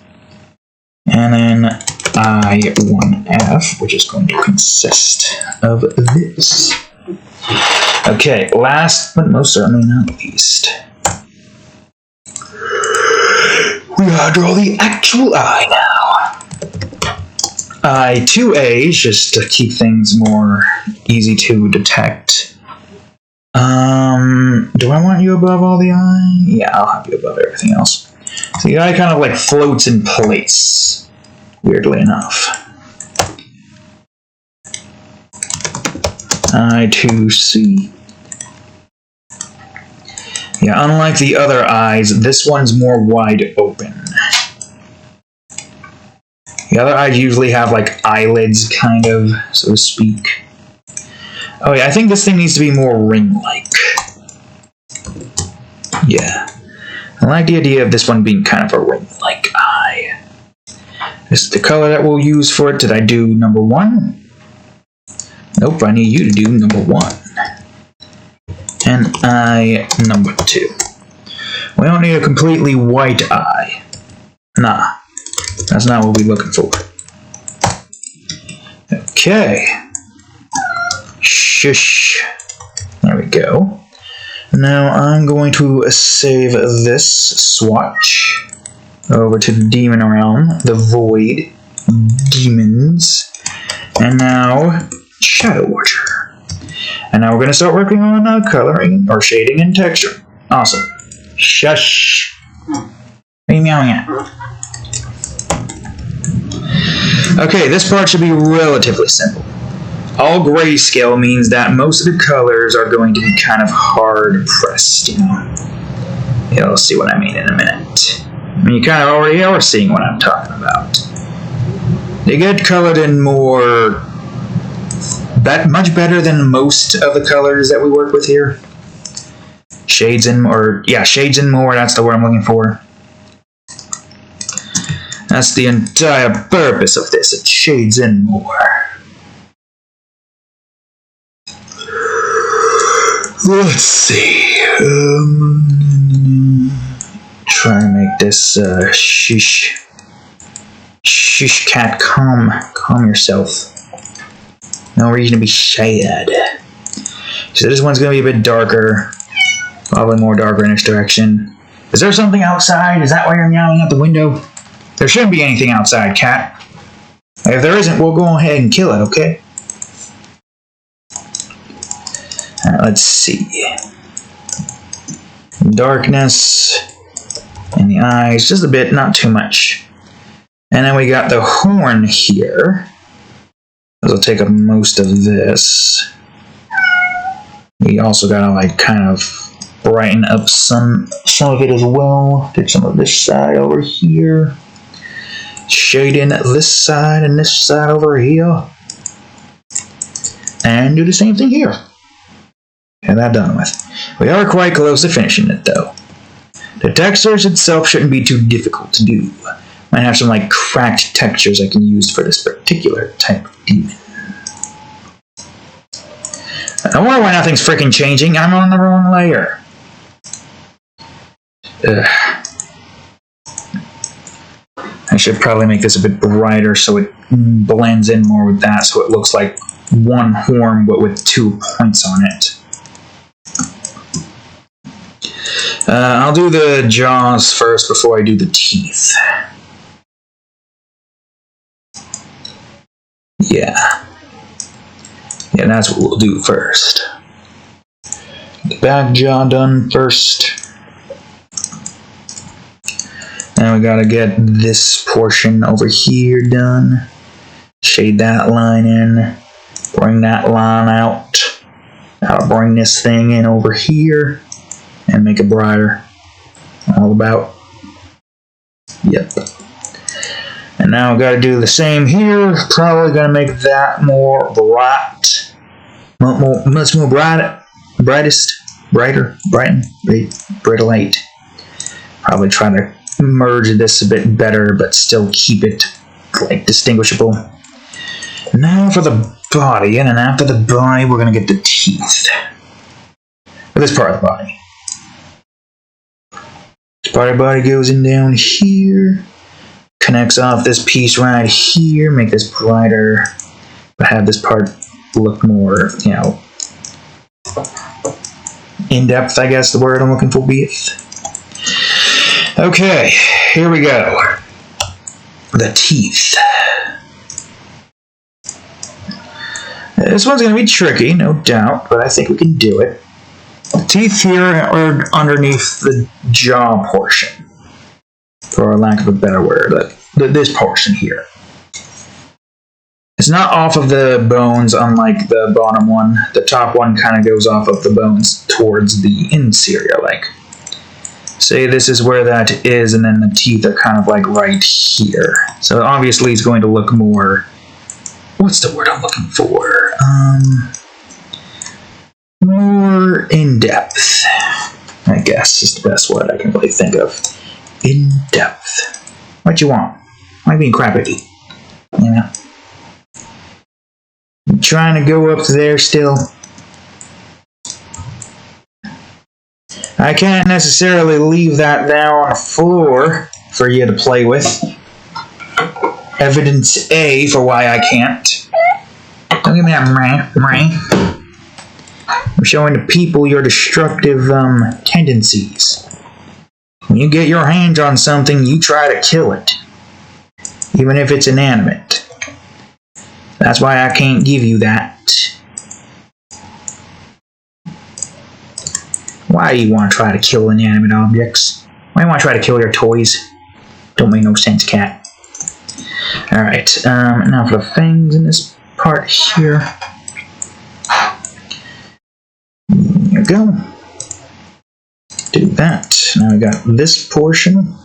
and then I1F, which is going to consist of this. Okay, last but most certainly not least, we gotta draw the actual eye now. I2A, just to keep things more easy to detect. Do I want you above all the eye? Yeah, I'll have you above everything else. So the eye kind of like floats in place, weirdly enough. I2C. Yeah, unlike the other eyes, this one's more wide open. The other eyes usually have like eyelids, kind of, so to speak. Oh yeah, I think this thing needs to be more ring-like. Yeah. I like the idea of this one being kind of a ring-like eye. This is the color that we'll use for it. Did I do number 1? Nope, I need you to do number 1. And eye number 2. We don't need a completely white eye. Nah, that's not what we're looking for. Okay. Shush. There we go. Now I'm going to save this swatch over to the demon realm, the void, demons, and now Shadow Watcher. And now we're going to start working on coloring, or shading and texture. Awesome. Shush. What are you meowing at? Okay, this part should be relatively simple. All grayscale means that most of the colors are going to be kind of hard pressed, you know. You'll see what I mean in a minute. I mean, you kind of already are seeing what I'm talking about. They get colored in more... much better than most of the colors that we work with here. Shades in, or yeah, shades in more, that's the word I'm looking for. That's the entire purpose of this, it shades in more. Let's see. Try and make this shish cat calm yourself. No reason to be sad. So this one's gonna be a bit darker, probably more darker in this direction. Is there something outside? Is that why you're meowing out the window? There shouldn't be anything outside, cat. If there isn't, we'll go ahead and kill it, okay? Alright, let's see. Darkness in the eyes, just a bit, not too much. And then we got the horn here. This will take up most of this. We also gotta like kind of brighten up some of it as well. Take some of this side over here. Shade in this side and this side over here. And do the same thing here. Get that done with. We are quite close to finishing it though. The textures itself shouldn't be too difficult to do. Might have some like cracked textures I can use for this particular type of demon. I wonder why nothing's freaking changing. I'm on the wrong layer. Ugh. I should probably make this a bit brighter so it blends in more with that, so it looks like one horn but with 2 points on it. I'll do the jaws first before I do the teeth. Yeah, that's what we'll do first. The back jaw done first. Now we gotta get this portion over here done. Shade that line in. Bring that line out. I'll bring this thing in over here and make it brighter. All about. Yep. And now we gotta do the same here. Probably gonna make that more bright. Much more brighter, brighter light. Probably try to merge this a bit better, but still keep it like distinguishable. Now for the body, and then after the body, we're gonna get the teeth. For this part of the body. This part of the body goes in down here, connects off this piece right here, make this brighter, but have this part look more, you know, in depth, I guess the word I'm looking for is. Okay, here we go. The teeth. This one's going to be tricky, no doubt, but I think we can do it. The teeth here are underneath the jaw portion, for lack of a better word, this portion here. It's not off of the bones, unlike the bottom one. The top one kind of goes off of the bones towards the interior, like. Say this is where that is, and then the teeth are kind of like right here. So obviously it's going to look more, what's the word I'm looking for? More in depth, I guess is the best word I can really think of. In depth. What you want? Why being crappy? You know? I'm trying to go up there still. I can't necessarily leave that there on the floor for you to play with. Evidence A for why I can't. Don't give me that meh. I'm showing the people your destructive tendencies. When you get your hands on something, you try to kill it. Even if it's inanimate. That's why I can't give you that. Why do you want to try to kill inanimate objects? Why do you want to try to kill your toys? Don't make no sense, cat. Alright, now for the fangs in this part here. There you go. Do that. Now we got this portion.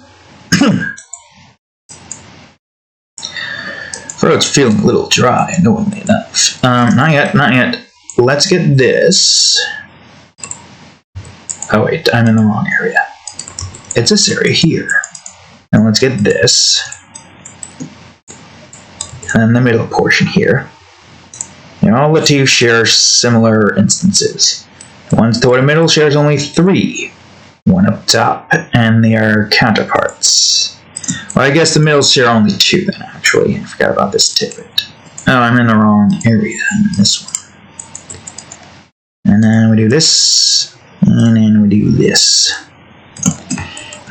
Throat's feeling a little dry, annoyingly enough. Not yet. Let's get this. Oh wait, I'm in the wrong area. It's this area here. And let's get this. And then the middle portion here. And all the two share similar instances. One toward the middle shares only 3. One up top, and they are counterparts. Well, I guess the middle share only 2 then, actually. I forgot about this tidbit. Oh, I'm in the wrong area. I'm in this one. And then we do this. And then we do this.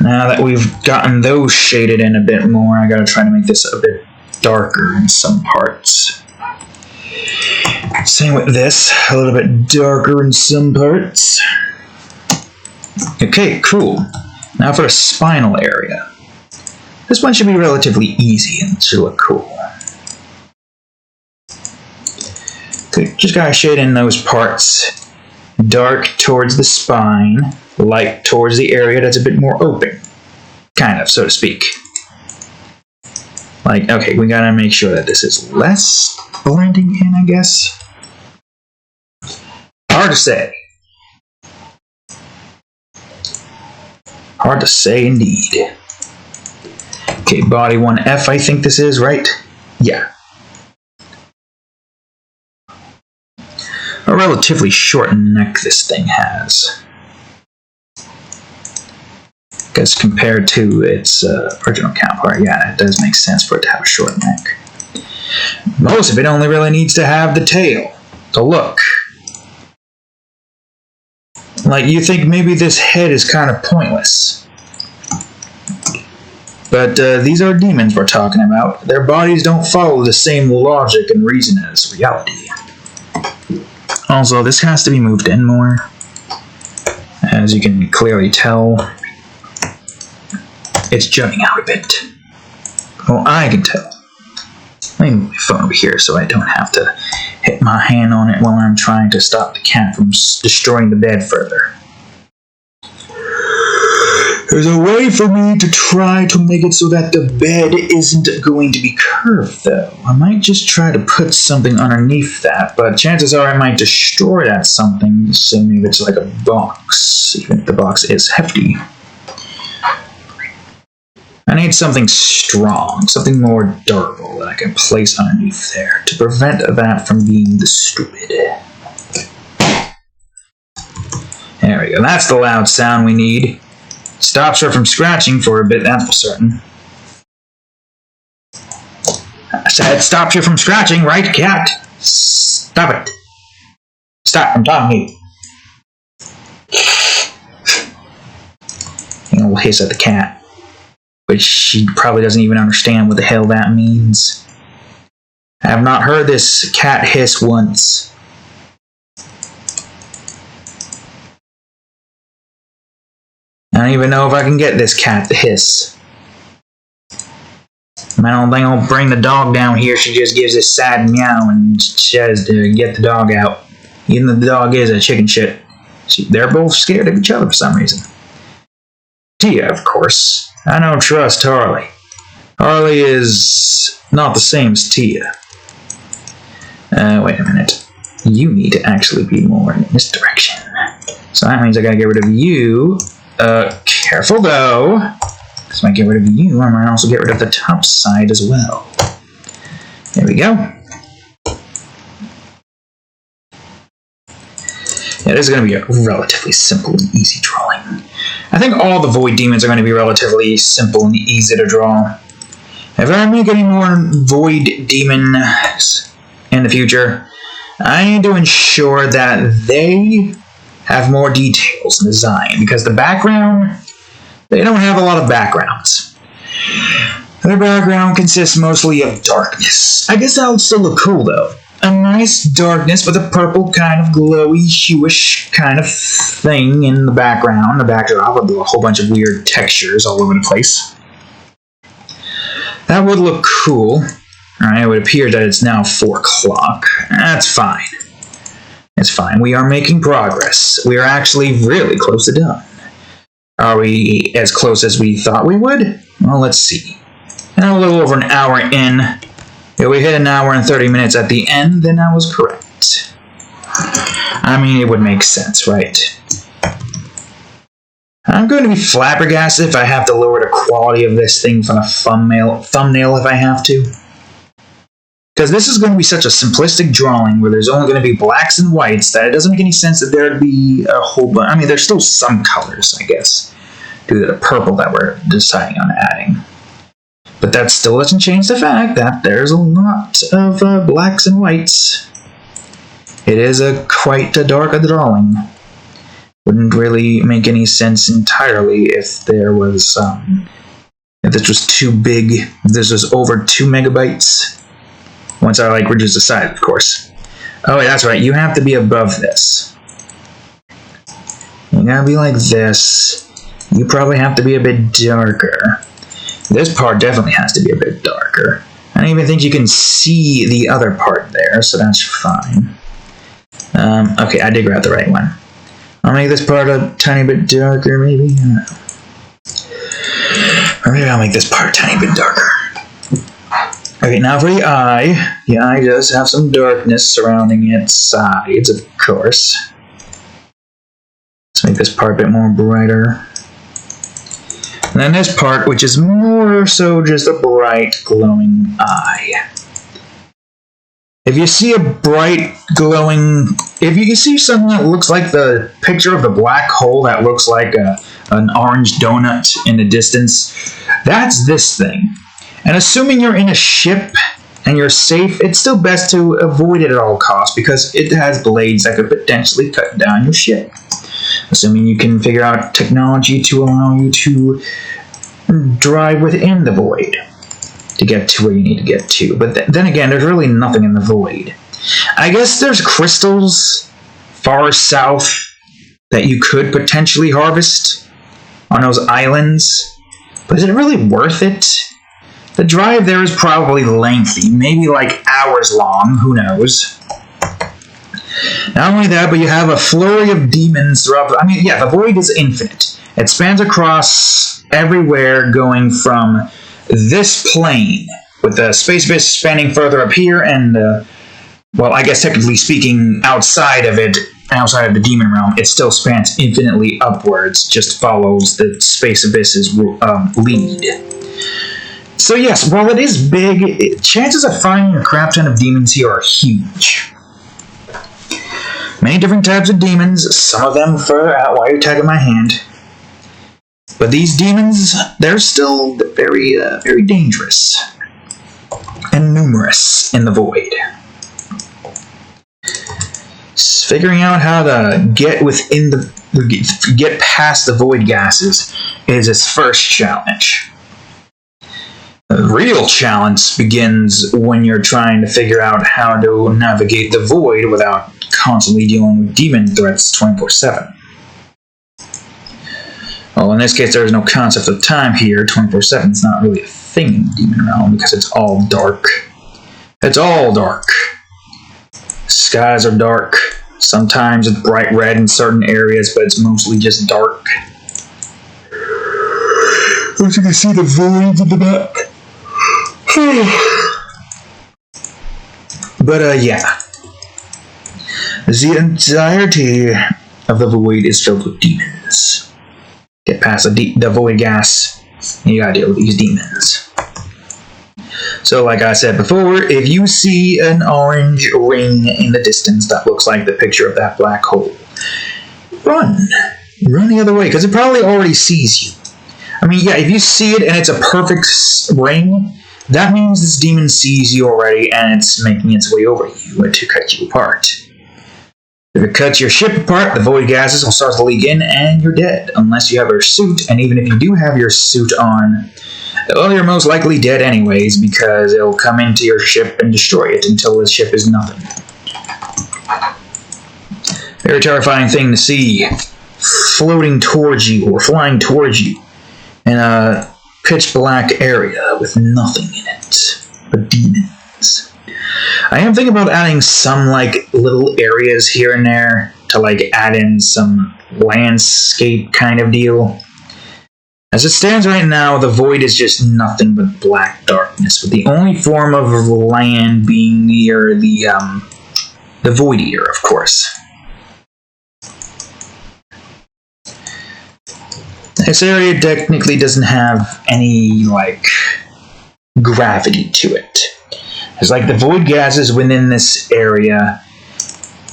Now that we've gotten those shaded in a bit more, I gotta try to make this a bit darker in some parts. Same with this, a little bit darker in some parts. Okay, cool. Now for the spinal area. This one should be relatively easy and should look cool. Okay, just gotta shade in those parts. Dark towards the spine, light towards the area that's a bit more open. Kind of, so to speak. Like, okay, we gotta make sure that this is less blending in, I guess. Hard to say. Hard to say indeed. Okay, body 1F, I think this is, right? Yeah. a relatively short neck this thing has. I guess compared to its original counterpart, yeah, it does make sense for it to have a short neck. Most of it only really needs to have the tail, the look. Like, you think maybe this head is kind of pointless. But these are demons we're talking about. Their bodies don't follow the same logic and reason as reality. Also, this has to be moved in more. As you can clearly tell, it's jutting out a bit. Well, I can tell. Let me move my phone over here so I don't have to hit my hand on it while I'm trying to stop the cat from destroying the bed further. There's a way for me to try to make it so that the bed isn't going to be curved, though. I might just try to put something underneath that, but chances are I might destroy that something, so maybe it's like a box, even if the box is hefty. I need something strong, something more durable that I can place underneath there to prevent that from being stupid. There we go. That's the loud sound we need. Stops her from scratching for a bit, that's for certain. I said it stops you from scratching, right, cat? Stop it. Stop, I'm talking to you. You know, we'll hiss at the cat. Which she probably doesn't even understand what the hell that means. I have not heard this cat hiss once. I don't even know if I can get this cat to hiss. I don't think I'll bring the dog down here. She just gives this sad meow and says to get the dog out. Even though the dog is a chicken shit. They're both scared of each other for some reason. Tia, of course. I don't trust Harley. Harley is not the same as Tia. Wait a minute. You need to actually be more in this direction. So that means I gotta get rid of you. Careful though. Because if I get rid of you, I might also get rid of the top side as well. There we go. Yeah, this is going to be a relatively simple and easy drawing. I think all the Void Demons are going to be relatively simple and easy to draw. If I make any more Void Demons in the future, I need to ensure that they have more details in design, because the background, they don't have a lot of backgrounds. Their background consists mostly of darkness. I guess that would still look cool though. A nice darkness with a purple kind of glowy, hueish kind of thing in the background. The backdrop with a whole bunch of weird textures all over the place. That would look cool. Alright, it would appear that it's now 4 o'clock. That's fine. It's fine. We are making progress. We are actually really close to done. Are we as close as we thought we would? Well, let's see. Now a little over an hour in. If we hit an hour and 30 minutes at the end, then I was correct. I mean, it would make sense, right? I'm going to be flabbergasted if I have to lower the quality of this thing from a thumbnail if I have to. Because this is going to be such a simplistic drawing where there's only going to be blacks and whites that it doesn't make any sense that there'd be a whole bunch. I mean, there's still some colors, I guess, due to the purple that we're deciding on adding. But that still doesn't change the fact that there's a lot of blacks and whites. It is quite a dark drawing. Wouldn't really make any sense entirely if there was, if this was too big, if this was over 2 megabytes. Once I reduce the size, of course. Oh, wait, that's right, you have to be above this. You gotta be like this. You probably have to be a bit darker. This part definitely has to be a bit darker. I don't even think you can see the other part there, so that's fine. Okay, I did grab the right one. I'll make this part a tiny bit darker, maybe? I don't know. Or maybe I'll make this part a tiny bit darker. Okay, now for the eye. The eye does have some darkness surrounding its sides, of course. Let's make this part a bit more brighter. And then this part, which is more so just a bright, glowing eye. If you see a bright, glowing if you see something that looks like the picture of the black hole that looks like an orange donut in the distance, that's this thing. And assuming you're in a ship and you're safe, it's still best to avoid it at all costs because it has blades that could potentially cut down your ship. Assuming you can figure out technology to allow you to drive within the void to get to where you need to get to. But then again, there's really nothing in the void. I guess there's crystals far south that you could potentially harvest on those islands. But is it really worth it? The drive there is probably lengthy, maybe like hours long, who knows. Not only that, but you have a flurry of demons throughout. I mean, yeah, the void is infinite. It spans across everywhere, going from this plane, with the space abyss spanning further up here, and, well, I guess technically speaking, outside of it, outside of the demon realm, it still spans infinitely upwards, just follows the space abyss's lead. So yes, while it is big, chances of finding a crap ton of demons here are huge. Many different types of demons, some of them further out while you're tagging my hand. But these demons, they're still very, very dangerous. And numerous in the void. Figuring out how to get get past the void gases is its first challenge. The real challenge begins when you're trying to figure out how to navigate the void without constantly dealing with demon threats 24/7. Well, in this case, there is no concept of time here. 24/7 is not really a thing in the demon realm because it's all dark. It's all dark. Skies are dark. Sometimes it's bright red in certain areas, but it's mostly just dark. As you can see, the voids in the back. But, yeah. The entirety of the void is filled with demons. Get past the void gas, and you gotta deal with these demons. So, like I said before, if you see an orange ring in the distance that looks like the picture of that black hole, run. Run the other way, because it probably already sees you. I mean, yeah, if you see it and it's a perfect ring, that means this demon sees you already and it's making its way over you to cut you apart. If it cuts your ship apart, the void gases will start to leak in and you're dead, unless you have your suit, and even if you do have your suit on, well, you're most likely dead anyways, because it'll come into your ship and destroy it until the ship is nothing. Very terrifying thing to see, floating towards you, or flying towards you, in a pitch black area with nothing in it but demons. I am thinking about adding some, like, little areas here and there to, like, add in some landscape kind of deal. As it stands right now, the void is just nothing but black darkness, with the only form of land being near the void eater, of course. This area technically doesn't have any, like, gravity to it. It's like the void gases within this area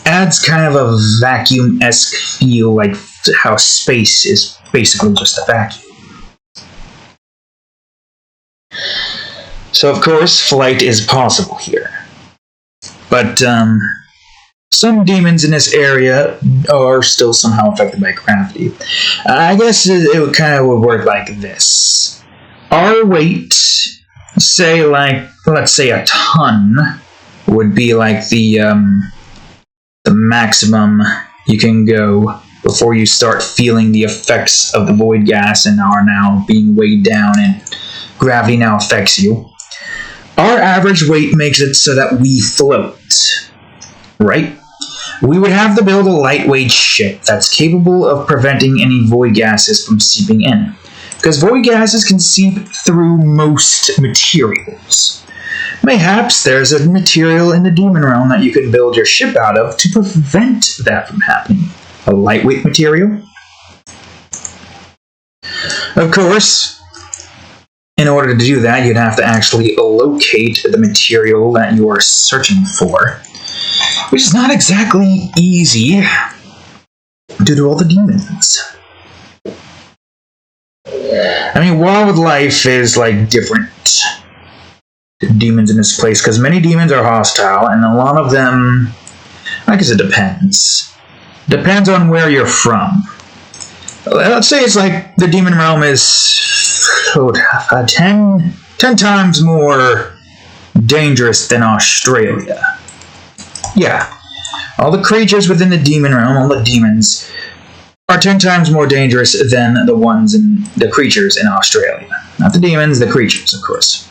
adds kind of a vacuum-esque feel, like how space is basically just a vacuum. So, of course, flight is possible here. But, some demons in this area are still somehow affected by gravity. I guess it kind of would work like this. Our weight, say, like, let's say a ton, would be like the maximum you can go before you start feeling the effects of the void gas and are now being weighed down and gravity now affects you. Our average weight makes it so that we float, right? We would have to build a lightweight ship that's capable of preventing any void gases from seeping in, because void gases can seep through most materials. Mayhaps there's a material in the demon realm that you can build your ship out of to prevent that from happening. A lightweight material? Of course, in order to do that, you'd have to actually locate the material that you are searching for. which is not exactly easy due to all the demons. I mean, wildlife is like different demons in this place, because many demons are hostile, and a lot of them, I guess it depends. Depends on where you're from. Let's say it's like the demon realm is 10 times more dangerous than Australia. Yeah, all the creatures within the demon realm, all the demons, are 10 times more dangerous than the creatures in Australia. Not the demons, the creatures, of course.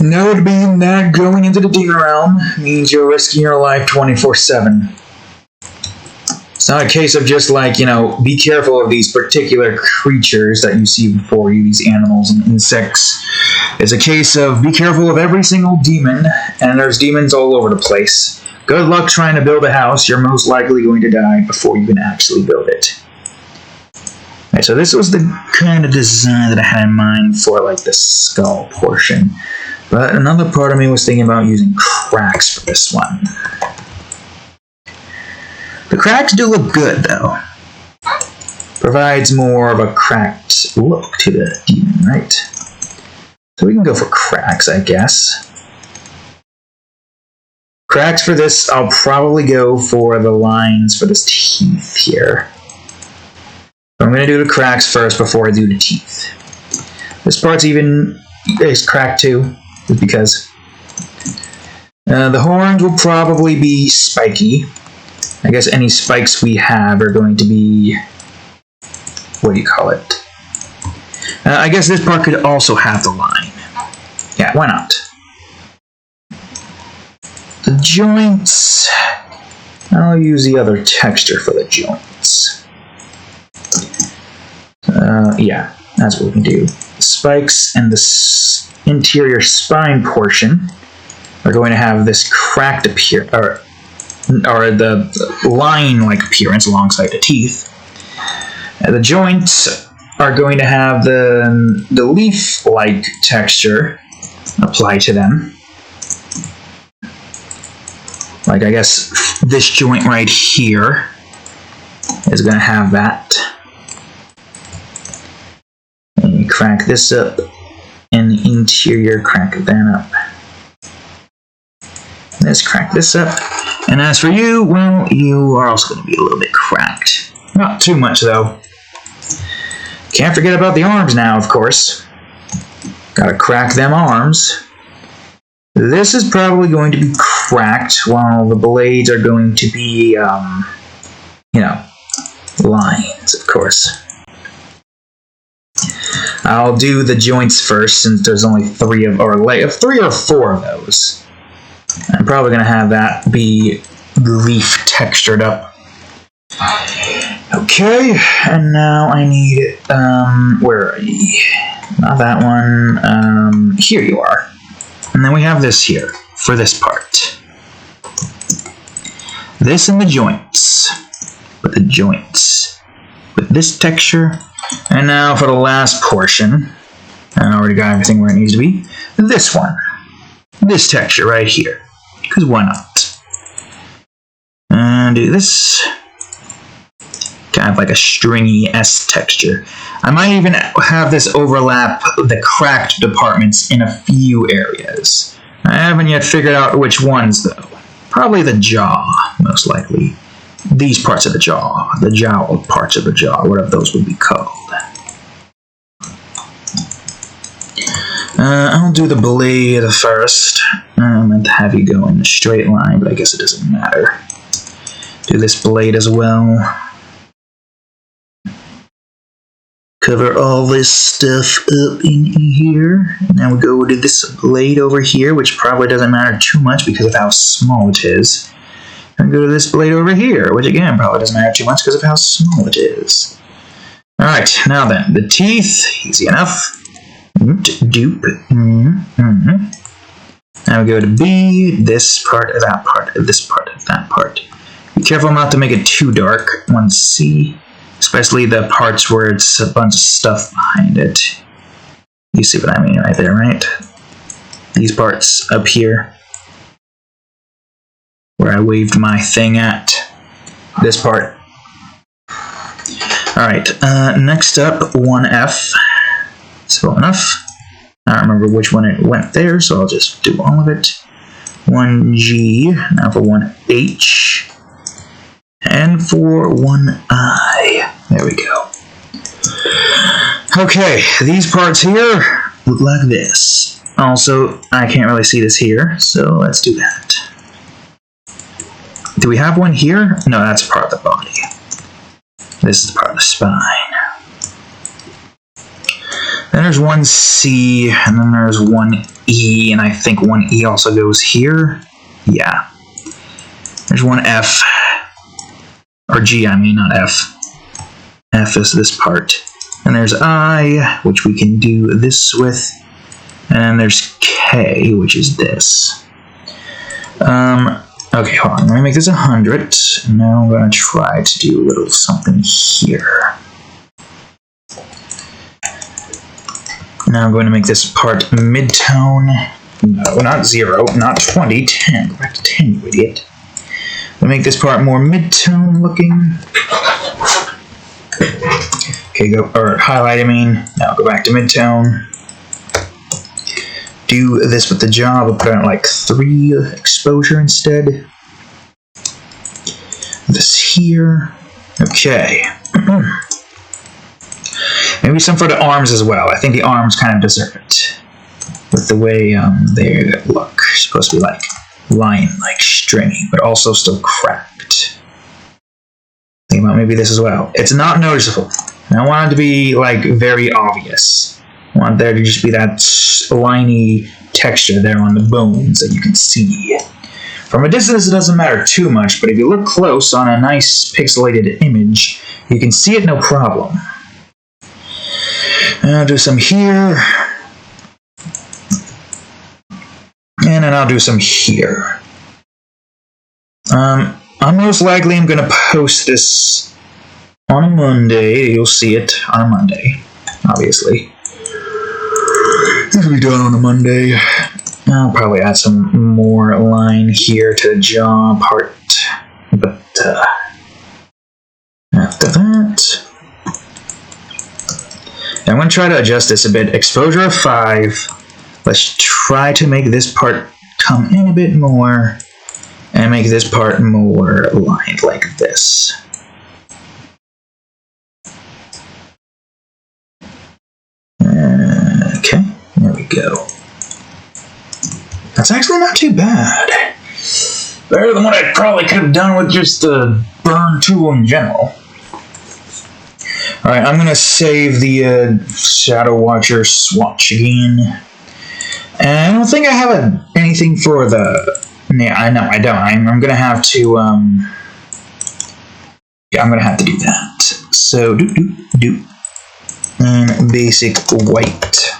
Note being that going into the demon realm means you're risking your life 24/7. It's not a case of just like, be careful of these particular creatures that you see before you, these animals and insects. It's a case of be careful of every single demon, and there's demons all over the place. Good luck trying to build a house. You're most likely going to die before you can actually build it. Right, so this was the kind of design that I had in mind for like the skull portion. But another part of me was thinking about using cracks for this one. The cracks do look good, though. Provides more of a cracked look to the demon, right? So we can go for cracks, I guess. Cracks for this, I'll probably go for the lines for this teeth here. So I'm going to do the cracks first before I do the teeth. This part's is cracked too, just because. The horns will probably be spiky. I guess any spikes we have are going to be, what do you call it? I guess this part could also have the line. Yeah, why not? The joints, I'll use the other texture for the joints. Yeah, that's what we can do. The spikes and the interior spine portion are going to have this cracked or the line-like appearance alongside the teeth. The joints are going to have the leaf-like texture applied to them. Like, I guess this joint right here is going to have that. And you crack this up, and the interior crack that up. Let's crack this up. And as for you, well, you are also going to be a little bit cracked. Not too much, though. Can't forget about the arms now, of course. Gotta crack them arms. This is probably going to be cracked, while the blades are going to be, lines, of course. I'll do the joints first, since there's only 3 or 4 of those. I'm probably going to have that be leaf textured up. Okay, and now I need, where are you? Not that one, here you are. And then we have this here, for this part. This and the joints. With the joints. With this texture. And now for the last portion. I already got everything where it needs to be. This one. This texture right here. Because why not? And do this. Kind of like a stringy S texture. I might even have this overlap the cracked departments in a few areas. I haven't yet figured out which ones, though. Probably the jaw, most likely. These parts of the jaw. The jowl parts of the jaw, whatever those would be called. I'll do the blade first. I meant to have you go in a straight line, but I guess it doesn't matter. Do this blade as well. Cover all this stuff up in here. Now we go to this blade over here, which probably doesn't matter too much because of how small it is. And go to this blade over here, which again probably doesn't matter too much because of how small it is. Alright, now then, the teeth, easy enough. Dupe. Now we go to B, this part, that part, this part, that part. Be careful not to make it too dark on C. Especially the parts where it's a bunch of stuff behind it. You see what I mean right there, right? These parts up here. where I waved my thing at. This part. Alright, next up, 1F. So enough. I don't remember which one it went there, so I'll just do all of it. 1G, now for 1H, and for 1I. There we go. Okay, these parts here look like this. Also, I can't really see this here, so let's do that. Do we have one here? No, that's part of the body. This is part of the spine. Then there's 1C, and then there's 1E, and I think 1E also goes here. Yeah. There's 1F. Or G, I mean, not F. F is this part. And there's I, which we can do this with. And then there's K, which is this. Okay, hold on. Let me make this 100. And now I'm going to try to do a little something here. Now I'm going to make this part mid-tone. No, not 0, not 20, 10. Go back to 10, you idiot. We'll make this part more mid-tone looking. Okay, or highlight, I mean. Now go back to mid-tone. Do this with the jaw, we'll put it on like 3 exposure instead. This here. Okay. Maybe some for the arms as well. I think the arms kind of deserve it. With the way they look. Supposed to be like lion-like stringy, but also still cracked. Think about maybe this as well. It's not noticeable. I don't want it to be like very obvious. I want there to just be that liney texture there on the bones that you can see. From a distance it doesn't matter too much, but if you look close on a nice pixelated image, you can see it no problem. I'll do some here. And then I'll do some here. I'm most likely I'm going to post this on a Monday. You'll see it on a Monday, obviously. It'll be done on a Monday. I'll probably add some more line here to the jaw part. But after that... I'm going to try to adjust this a bit. Exposure of 5. Let's try to make this part come in a bit more. And make this part more lined like this. Okay, there we go. That's actually not too bad. Better than what I probably could have done with just the burn tool in general. Alright, I'm going to save the Shadow Watcher swatch again. And I don't think I have anything for the... Yeah, I know, I don't. I'm going to have to... Yeah, I'm going to have to do that. So, and basic white.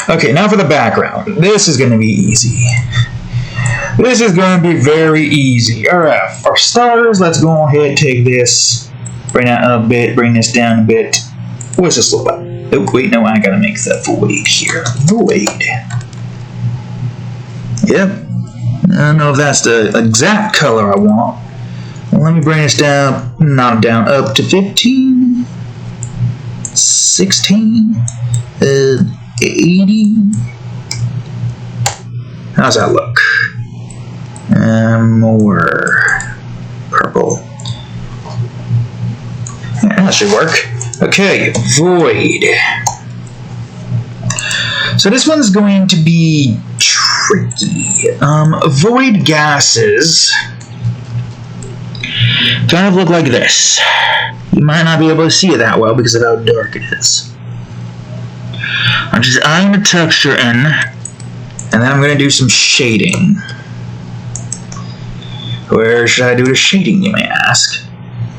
Okay, now for the background. This is going to be easy. This is going to be very easy. Alright, for starters, let's go ahead and take this... Bring that up a bit, bring this down a bit. What's this look like? Oh, wait, no, I gotta make the void here. Void. Yep. I don't know if that's the exact color I want. Well, let me bring this down, not down, up to 15, 16, 80. How's that look? More purple. Yeah, that should work. Okay, void. So this one's going to be tricky. Void gases kind of look like this. You might not be able to see it that well because of how dark it is. I'm just adding the texture in, and then I'm going to do some shading. Where should I do the shading, you may ask?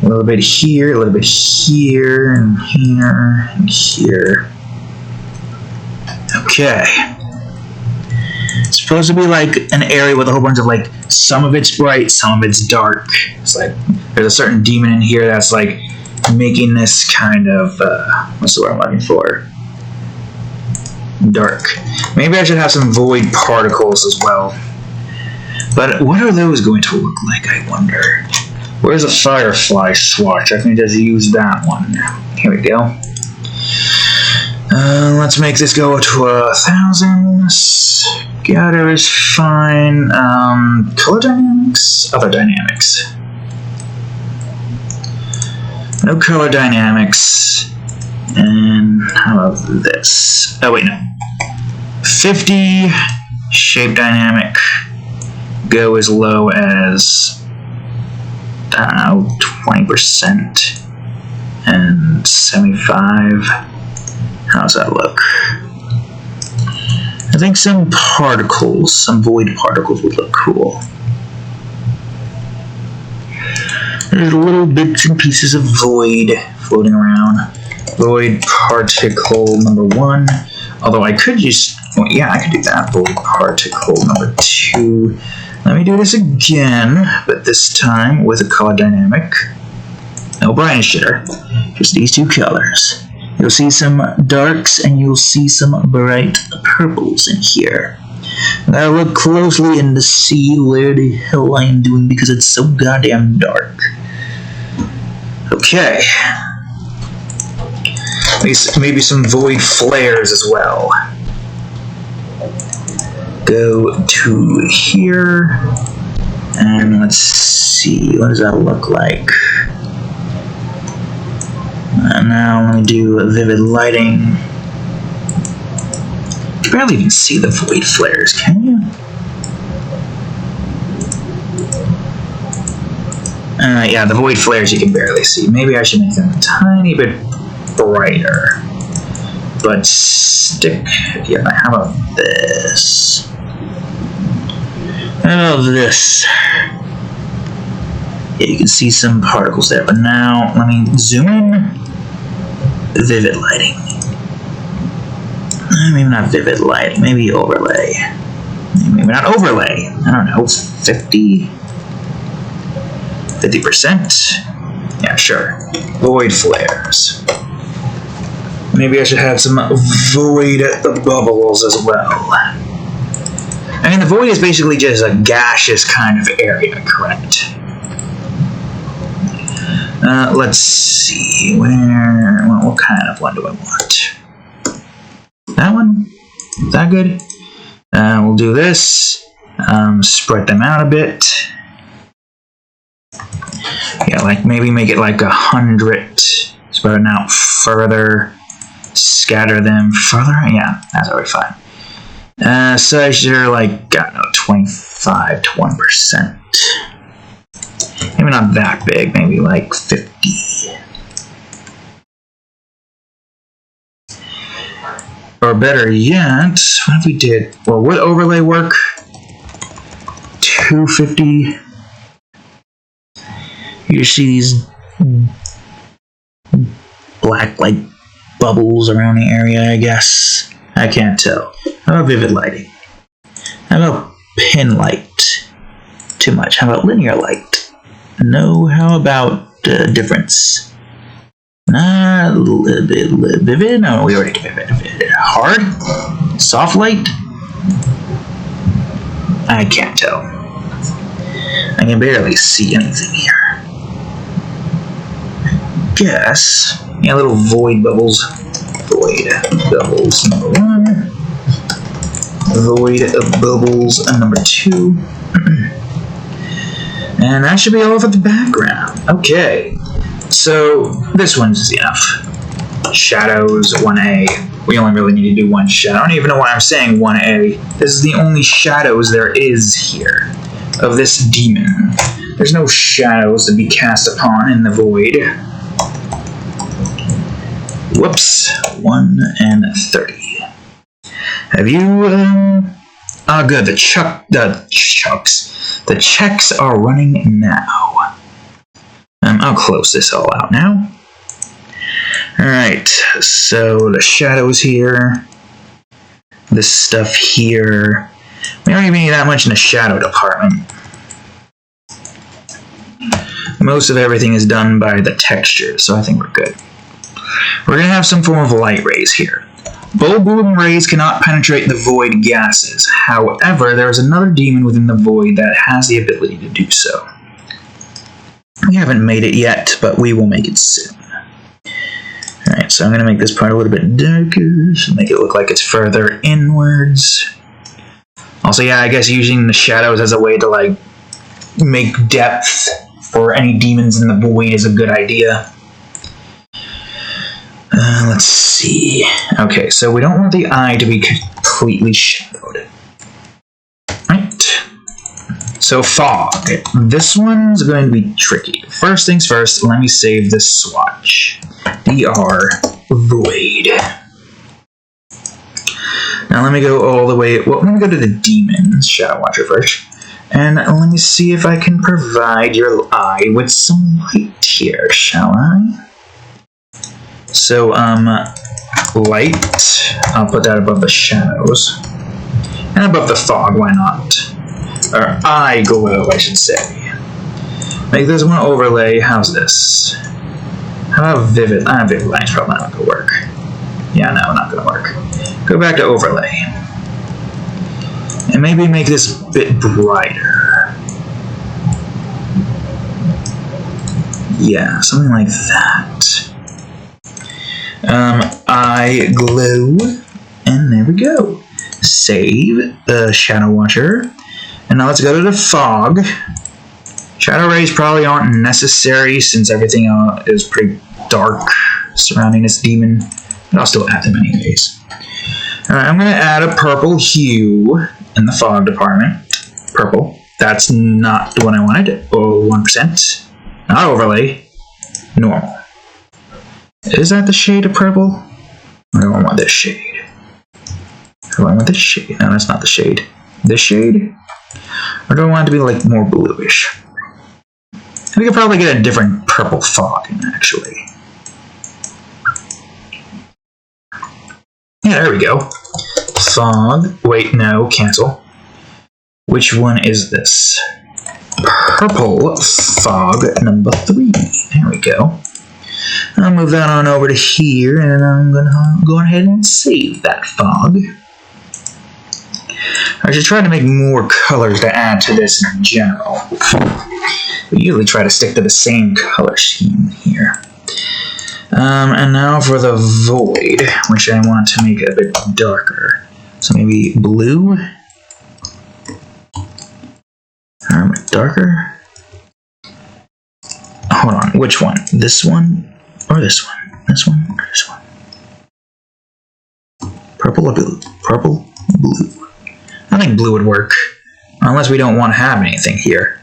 A little bit here, a little bit here, and here, and here. Okay. It's supposed to be like an area with a whole bunch of like, some of it's bright, some of it's dark. It's like, there's a certain demon in here that's like making this kind of, what's the word I'm looking for? Dark. Maybe I should have some void particles as well. But what are those going to look like, I wonder? Where's a firefly swatch? I can just use that one. Here we go. Let's make this go to 1,000. Scatter is fine. Color dynamics? Other dynamics. No color dynamics. And how about this? Oh, wait, no. 50. Shape dynamic. Go as low as, I don't know, 20%. And 75. How's that look? I think some particles, some void particles would look cool. There's little bits and pieces of void floating around. Void particle number 1. Although I could just, well, yeah, I could do that. Void particle number 2. Let me do this again, but this time with a color dynamic. No brightness jitter, just these two colors. You'll see some darks and you'll see some bright purples in here. Now look closely in to see where the hell I am doing because it's so goddamn dark. Okay. Maybe some void flares as well. Go to here, and let's see, what does that look like? Now let me do a vivid lighting. You can barely even see the void flares, can you? Yeah, the void flares you can barely see. Maybe I should make them a tiny bit brighter. But stick, yeah, how about this? How about this? Yeah, you can see some particles there, but now let me zoom in. Vivid lighting. Maybe not vivid lighting, maybe overlay. Maybe not overlay. I don't know, 50%? Yeah, sure. Void flares. Maybe I should have some void bubbles as well. I mean, the void is basically just a gaseous kind of area, correct? Let's see, what kind of one do I want? That one? Is that good? We'll do this. Spread them out a bit. Yeah, like maybe make it like 100. Spread it out further. Scatter them further. Yeah, that's already fine. Size are like, I don't know, 25 to 1%. Maybe not that big, maybe like 50. Or better yet, what if we did, well, would overlay work? 250. You see these black, like, bubbles around the area, I guess. I can't tell. How about vivid lighting? How about pin light? Too much. How about linear light? No. How about difference? Nah, a little bit vivid. No, we already did vivid. Hard? Soft light? I can't tell. I can barely see anything here. Guess. Yeah, little void bubbles. Void bubbles number 1. Void bubbles number 2. And that should be all for the background. Okay. So, this one's enough. Shadows, 1A. We only really need to do one shadow. I don't even know why I'm saying 1A. This is the only shadows there is here of this demon. There's no shadows to be cast upon in the void. Whoops. 1 and 30. Have you, oh good, the checks are running now. I'll close this all out now. Alright, so the shadows here. This stuff here. We don't even need that much in the shadow department. Most of everything is done by the texture, so I think we're good. We're going to have some form of light rays here. Boom rays cannot penetrate the void gases. However, there is another demon within the void that has the ability to do so. We haven't made it yet, but we will make it soon. Alright, so I'm going to make this part a little bit darker, so make it look like it's further inwards. Also, yeah, I guess using the shadows as a way to, like, make depth for any demons in the void is a good idea. Let's see. Okay, so we don't want the eye to be completely shadowed. Right. So fog. This one's going to be tricky. First things first, let me save this swatch. DR Void. Now let me go all the way, well, let me go to the Demons Shadow Watcher first. And let me see if I can provide your eye with some light here, shall I? So, light, I'll put that above the shadows. And above the fog, why not? Or eye glow, I should say. Make this one overlay, how's this? How about vivid? Vivid light's probably not gonna work. Yeah, no, not gonna work. Go back to overlay. And maybe make this a bit brighter. Yeah, something like that. Eye glow, and there we go. Save the Shadow Watcher, and now let's go to the fog. Shadow rays probably aren't necessary since everything is pretty dark surrounding this demon, but I'll still add them anyways. Alright, I'm going to add a purple hue in the fog department. Purple. That's not the one I wanted. Oh, 1%. Not overlay. Normal. Is that the shade of purple? Or do I want this shade? Do I want this shade? No, that's not the shade. This shade? Or do I want it to be like more bluish? We could probably get a different purple fog in, actually. Yeah, there we go. Fog. Wait, no, cancel. Which one is this? Purple fog number 3. There we go. I'll move that on over to here, and I'm going to go ahead and save that fog. I should try to make more colors to add to this in general. We usually try to stick to the same color scheme here. And now for the void, which I want to make a bit darker. So maybe blue. Darker. Hold on, which one? This one or this one? This one or this one? Purple or blue? Purple, blue. I think blue would work, unless we don't want to have anything here.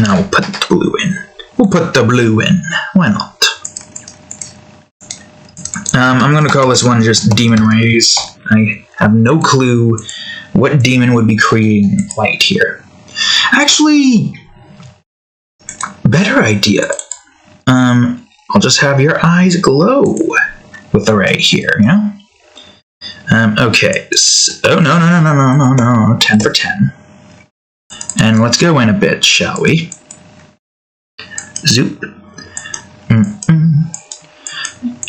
Now we'll put the blue in. We'll put the blue in. Why not? I'm going to call this one just Demon Rays. I have no clue what demon would be creating light here. Actually, better idea. I'll just have your eyes glow with the ray here, you know? Okay, so, no, 10 for 10. And let's go in a bit, shall we? Zoop.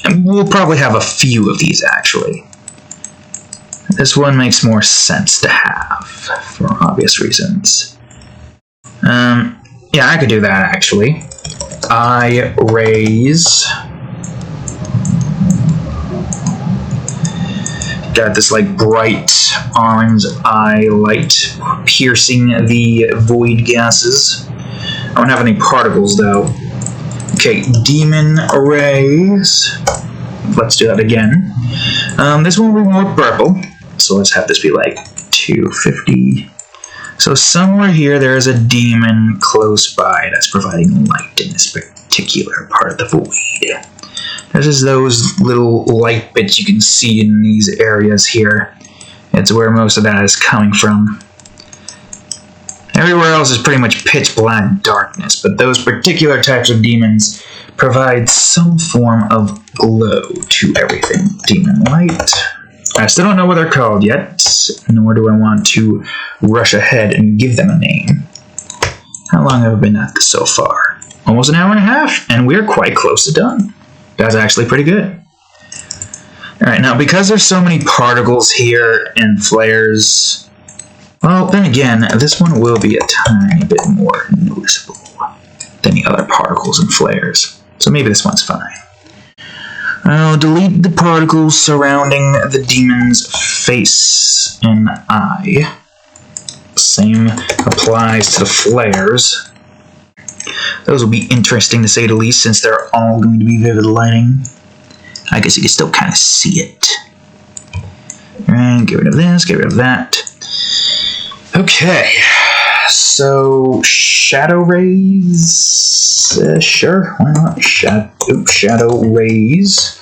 And we'll probably have a few of these, actually. This one makes more sense to have, for obvious reasons. Yeah, I could do that, actually. Eye rays. Got this, like, bright orange eye light piercing the void gases. I don't have any particles, though. Okay, demon rays. Let's do that again. This one will be more purple. So let's have this be like 250. So somewhere here there is a demon close by that's providing light in this particular part of the void. There's just those little light bits you can see in these areas here. It's where most of that is coming from. Everywhere else is pretty much pitch black darkness, but those particular types of demons provide some form of glow to everything. Demon light. I still don't know what they're called yet, nor do I want to rush ahead and give them a name. How long have I been at this so far? Almost an hour and a half, and we're quite close to done. That's actually pretty good. Alright, now because there's so many particles here and flares, well, then again, this one will be a tiny bit more noticeable than the other particles and flares. So maybe this one's fine. I'll delete the particles surrounding the demon's face and eye. Same applies to the flares. Those will be interesting to say the least, since they're all going to be vivid lighting. I guess you can still kind of see it. Alright, get rid of this, get rid of that. Okay, so shadow rays, sure, why not? Shadow rays.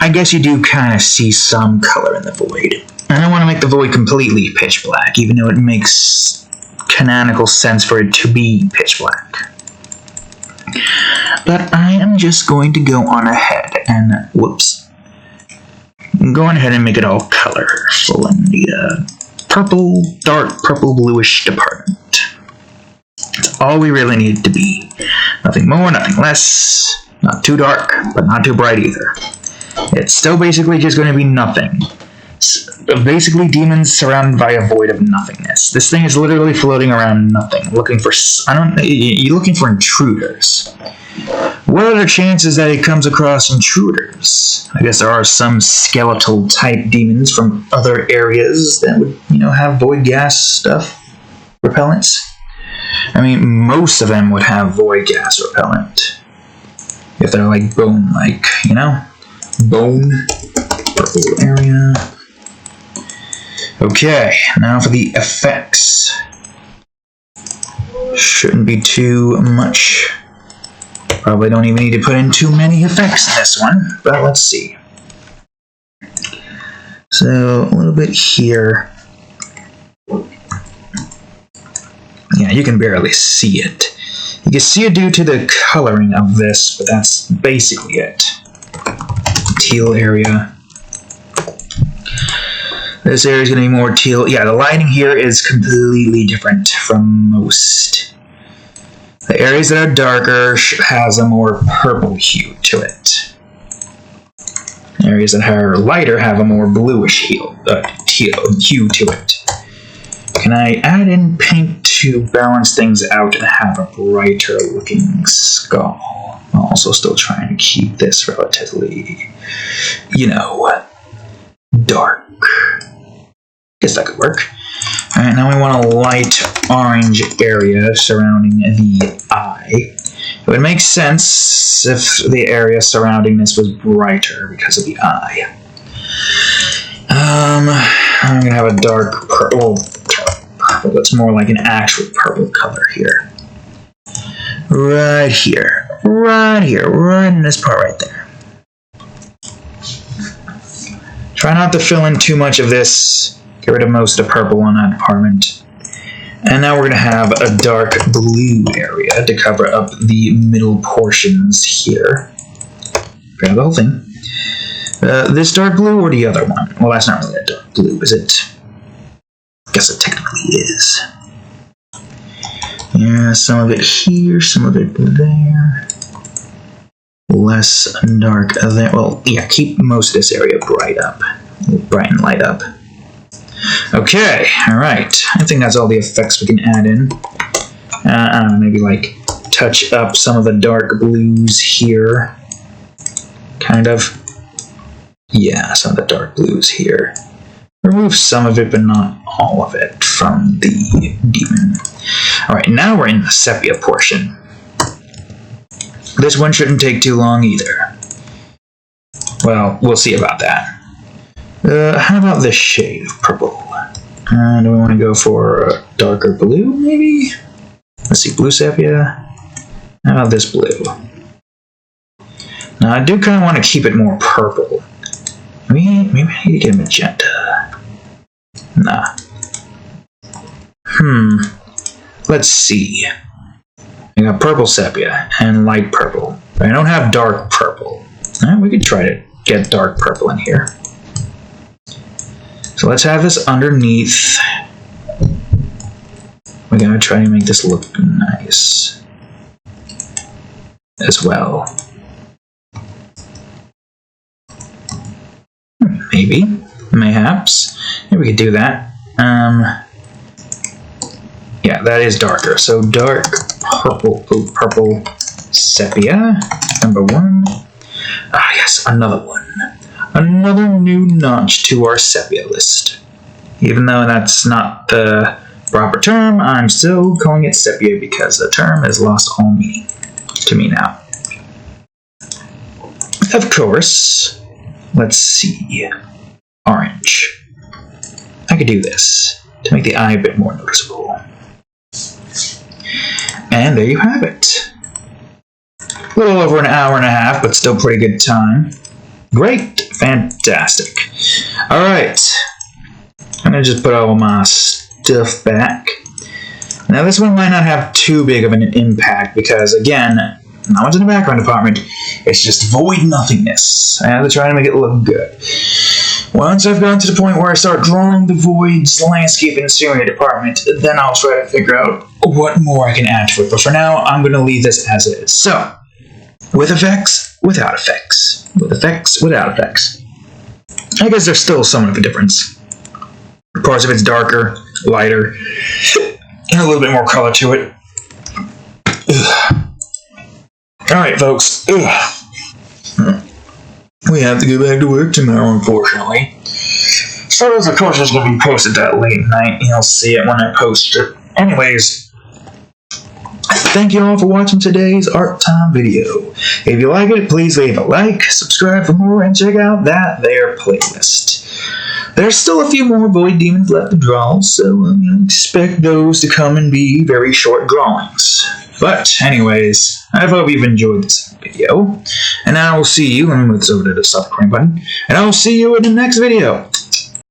I guess you do kind of see some color in the void. I don't want to make the void completely pitch black, even though it makes canonical sense for it to be pitch black. But I am just going to go on ahead and, go on ahead and make it all colorful in the purple, dark purple bluish department. That's all we really need to be. Nothing more, nothing less. Not too dark, but not too bright either. It's still basically just going to be nothing. Basically demons surrounded by a void of nothingness. This thing is literally floating around nothing, looking for, you're looking for intruders. What are the chances that it comes across intruders? I guess there are some skeletal type demons from other areas that would, have void gas stuff, repellents. I mean, most of them would have void gas repellent. If they're like bone-like, Bone, purple area. Okay, now for the effects. Shouldn't be too much. Probably don't even need to put in too many effects in this one, but let's see. So, a little bit here. Yeah, you can barely see it. You can see it due to the coloring of this, but that's basically it. Teal area. This area is going to be more teal. Yeah, the lighting here is completely different from most. The areas that are darker has a more purple hue to it. Areas that are lighter have a more bluish hue to it. Can I add in paint to balance things out and have a brighter looking skull? I'm also still trying to keep this relatively, dark. Guess that could work. Alright, now we want a light orange area surrounding the eye. It would make sense if the area surrounding this was brighter because of the eye. I'm gonna have a dark purple that's more like an actual purple color here. Right here, right in this part right there. Try not to fill in too much of this. Get rid of most of the purple on that department. And now we're going to have a dark blue area to cover up the middle portions here. Grab the whole thing. This dark blue or the other one? Well, that's not really a dark blue, is it? I guess it technically is. Yeah, some of it here, some of it there. Less dark there. Well, yeah, keep most of this area bright and light up. Okay, alright. I think that's all the effects we can add in. I don't know, maybe like touch up some of the dark blues here. Kind of. Yeah, some of the dark blues here. Remove some of it, but not all of it from the demon. Alright, now we're in the sepia portion. This one shouldn't take too long either. Well, we'll see about that. How about this shade of purple? Do we want to go for a darker blue, maybe? Let's see, blue sepia. How about this blue? Now, I do kind of want to keep it more purple. Maybe I need to get a magenta. Nah. Let's see. I got purple sepia and light purple. But I don't have dark purple. We could try to get dark purple in here. So let's have this underneath. We're going to try to make this look nice as well. Maybe. Mayhaps. Maybe we could do that. Yeah, that is darker. So dark purple. Oh, purple sepia. Number 1. Ah, yes, another one. Another new notch to our sepia list. Even though that's not the proper term, I'm still calling it sepia because the term has lost all meaning to me now. Of course, let's see. Orange. I could do this to make the eye a bit more noticeable. And there you have it. A little over an hour and a half, but still pretty good time. Great. Fantastic. Alright. I'm going to just put all my stuff back. Now this one might not have too big of an impact because, again, not much in the background department. It's just void nothingness. I have to try to make it look good. Once I've gotten to the point where I start drawing the void's landscape and scenery department, then I'll try to figure out what more I can add to it. But for now, I'm going to leave this as is. So, with effects, without effects. With effects, without effects. I guess there's still somewhat of a difference. Parts of it's darker, lighter, and a little bit more color to it. Alright, folks. We have to go back to work tomorrow, unfortunately. So, of course, it's going to be posted that late night. You'll see it when I post it. Anyways, thank you all for watching today's Art Time video. If you like it, please leave a like, subscribe for more, and check out that there playlist. There's still a few more Void Demons left to draw, so expect those to come and be very short drawings. But, anyways, I hope you've enjoyed this video, and I will see you, let me move this over to the subscribe button, and I will see you in the next video.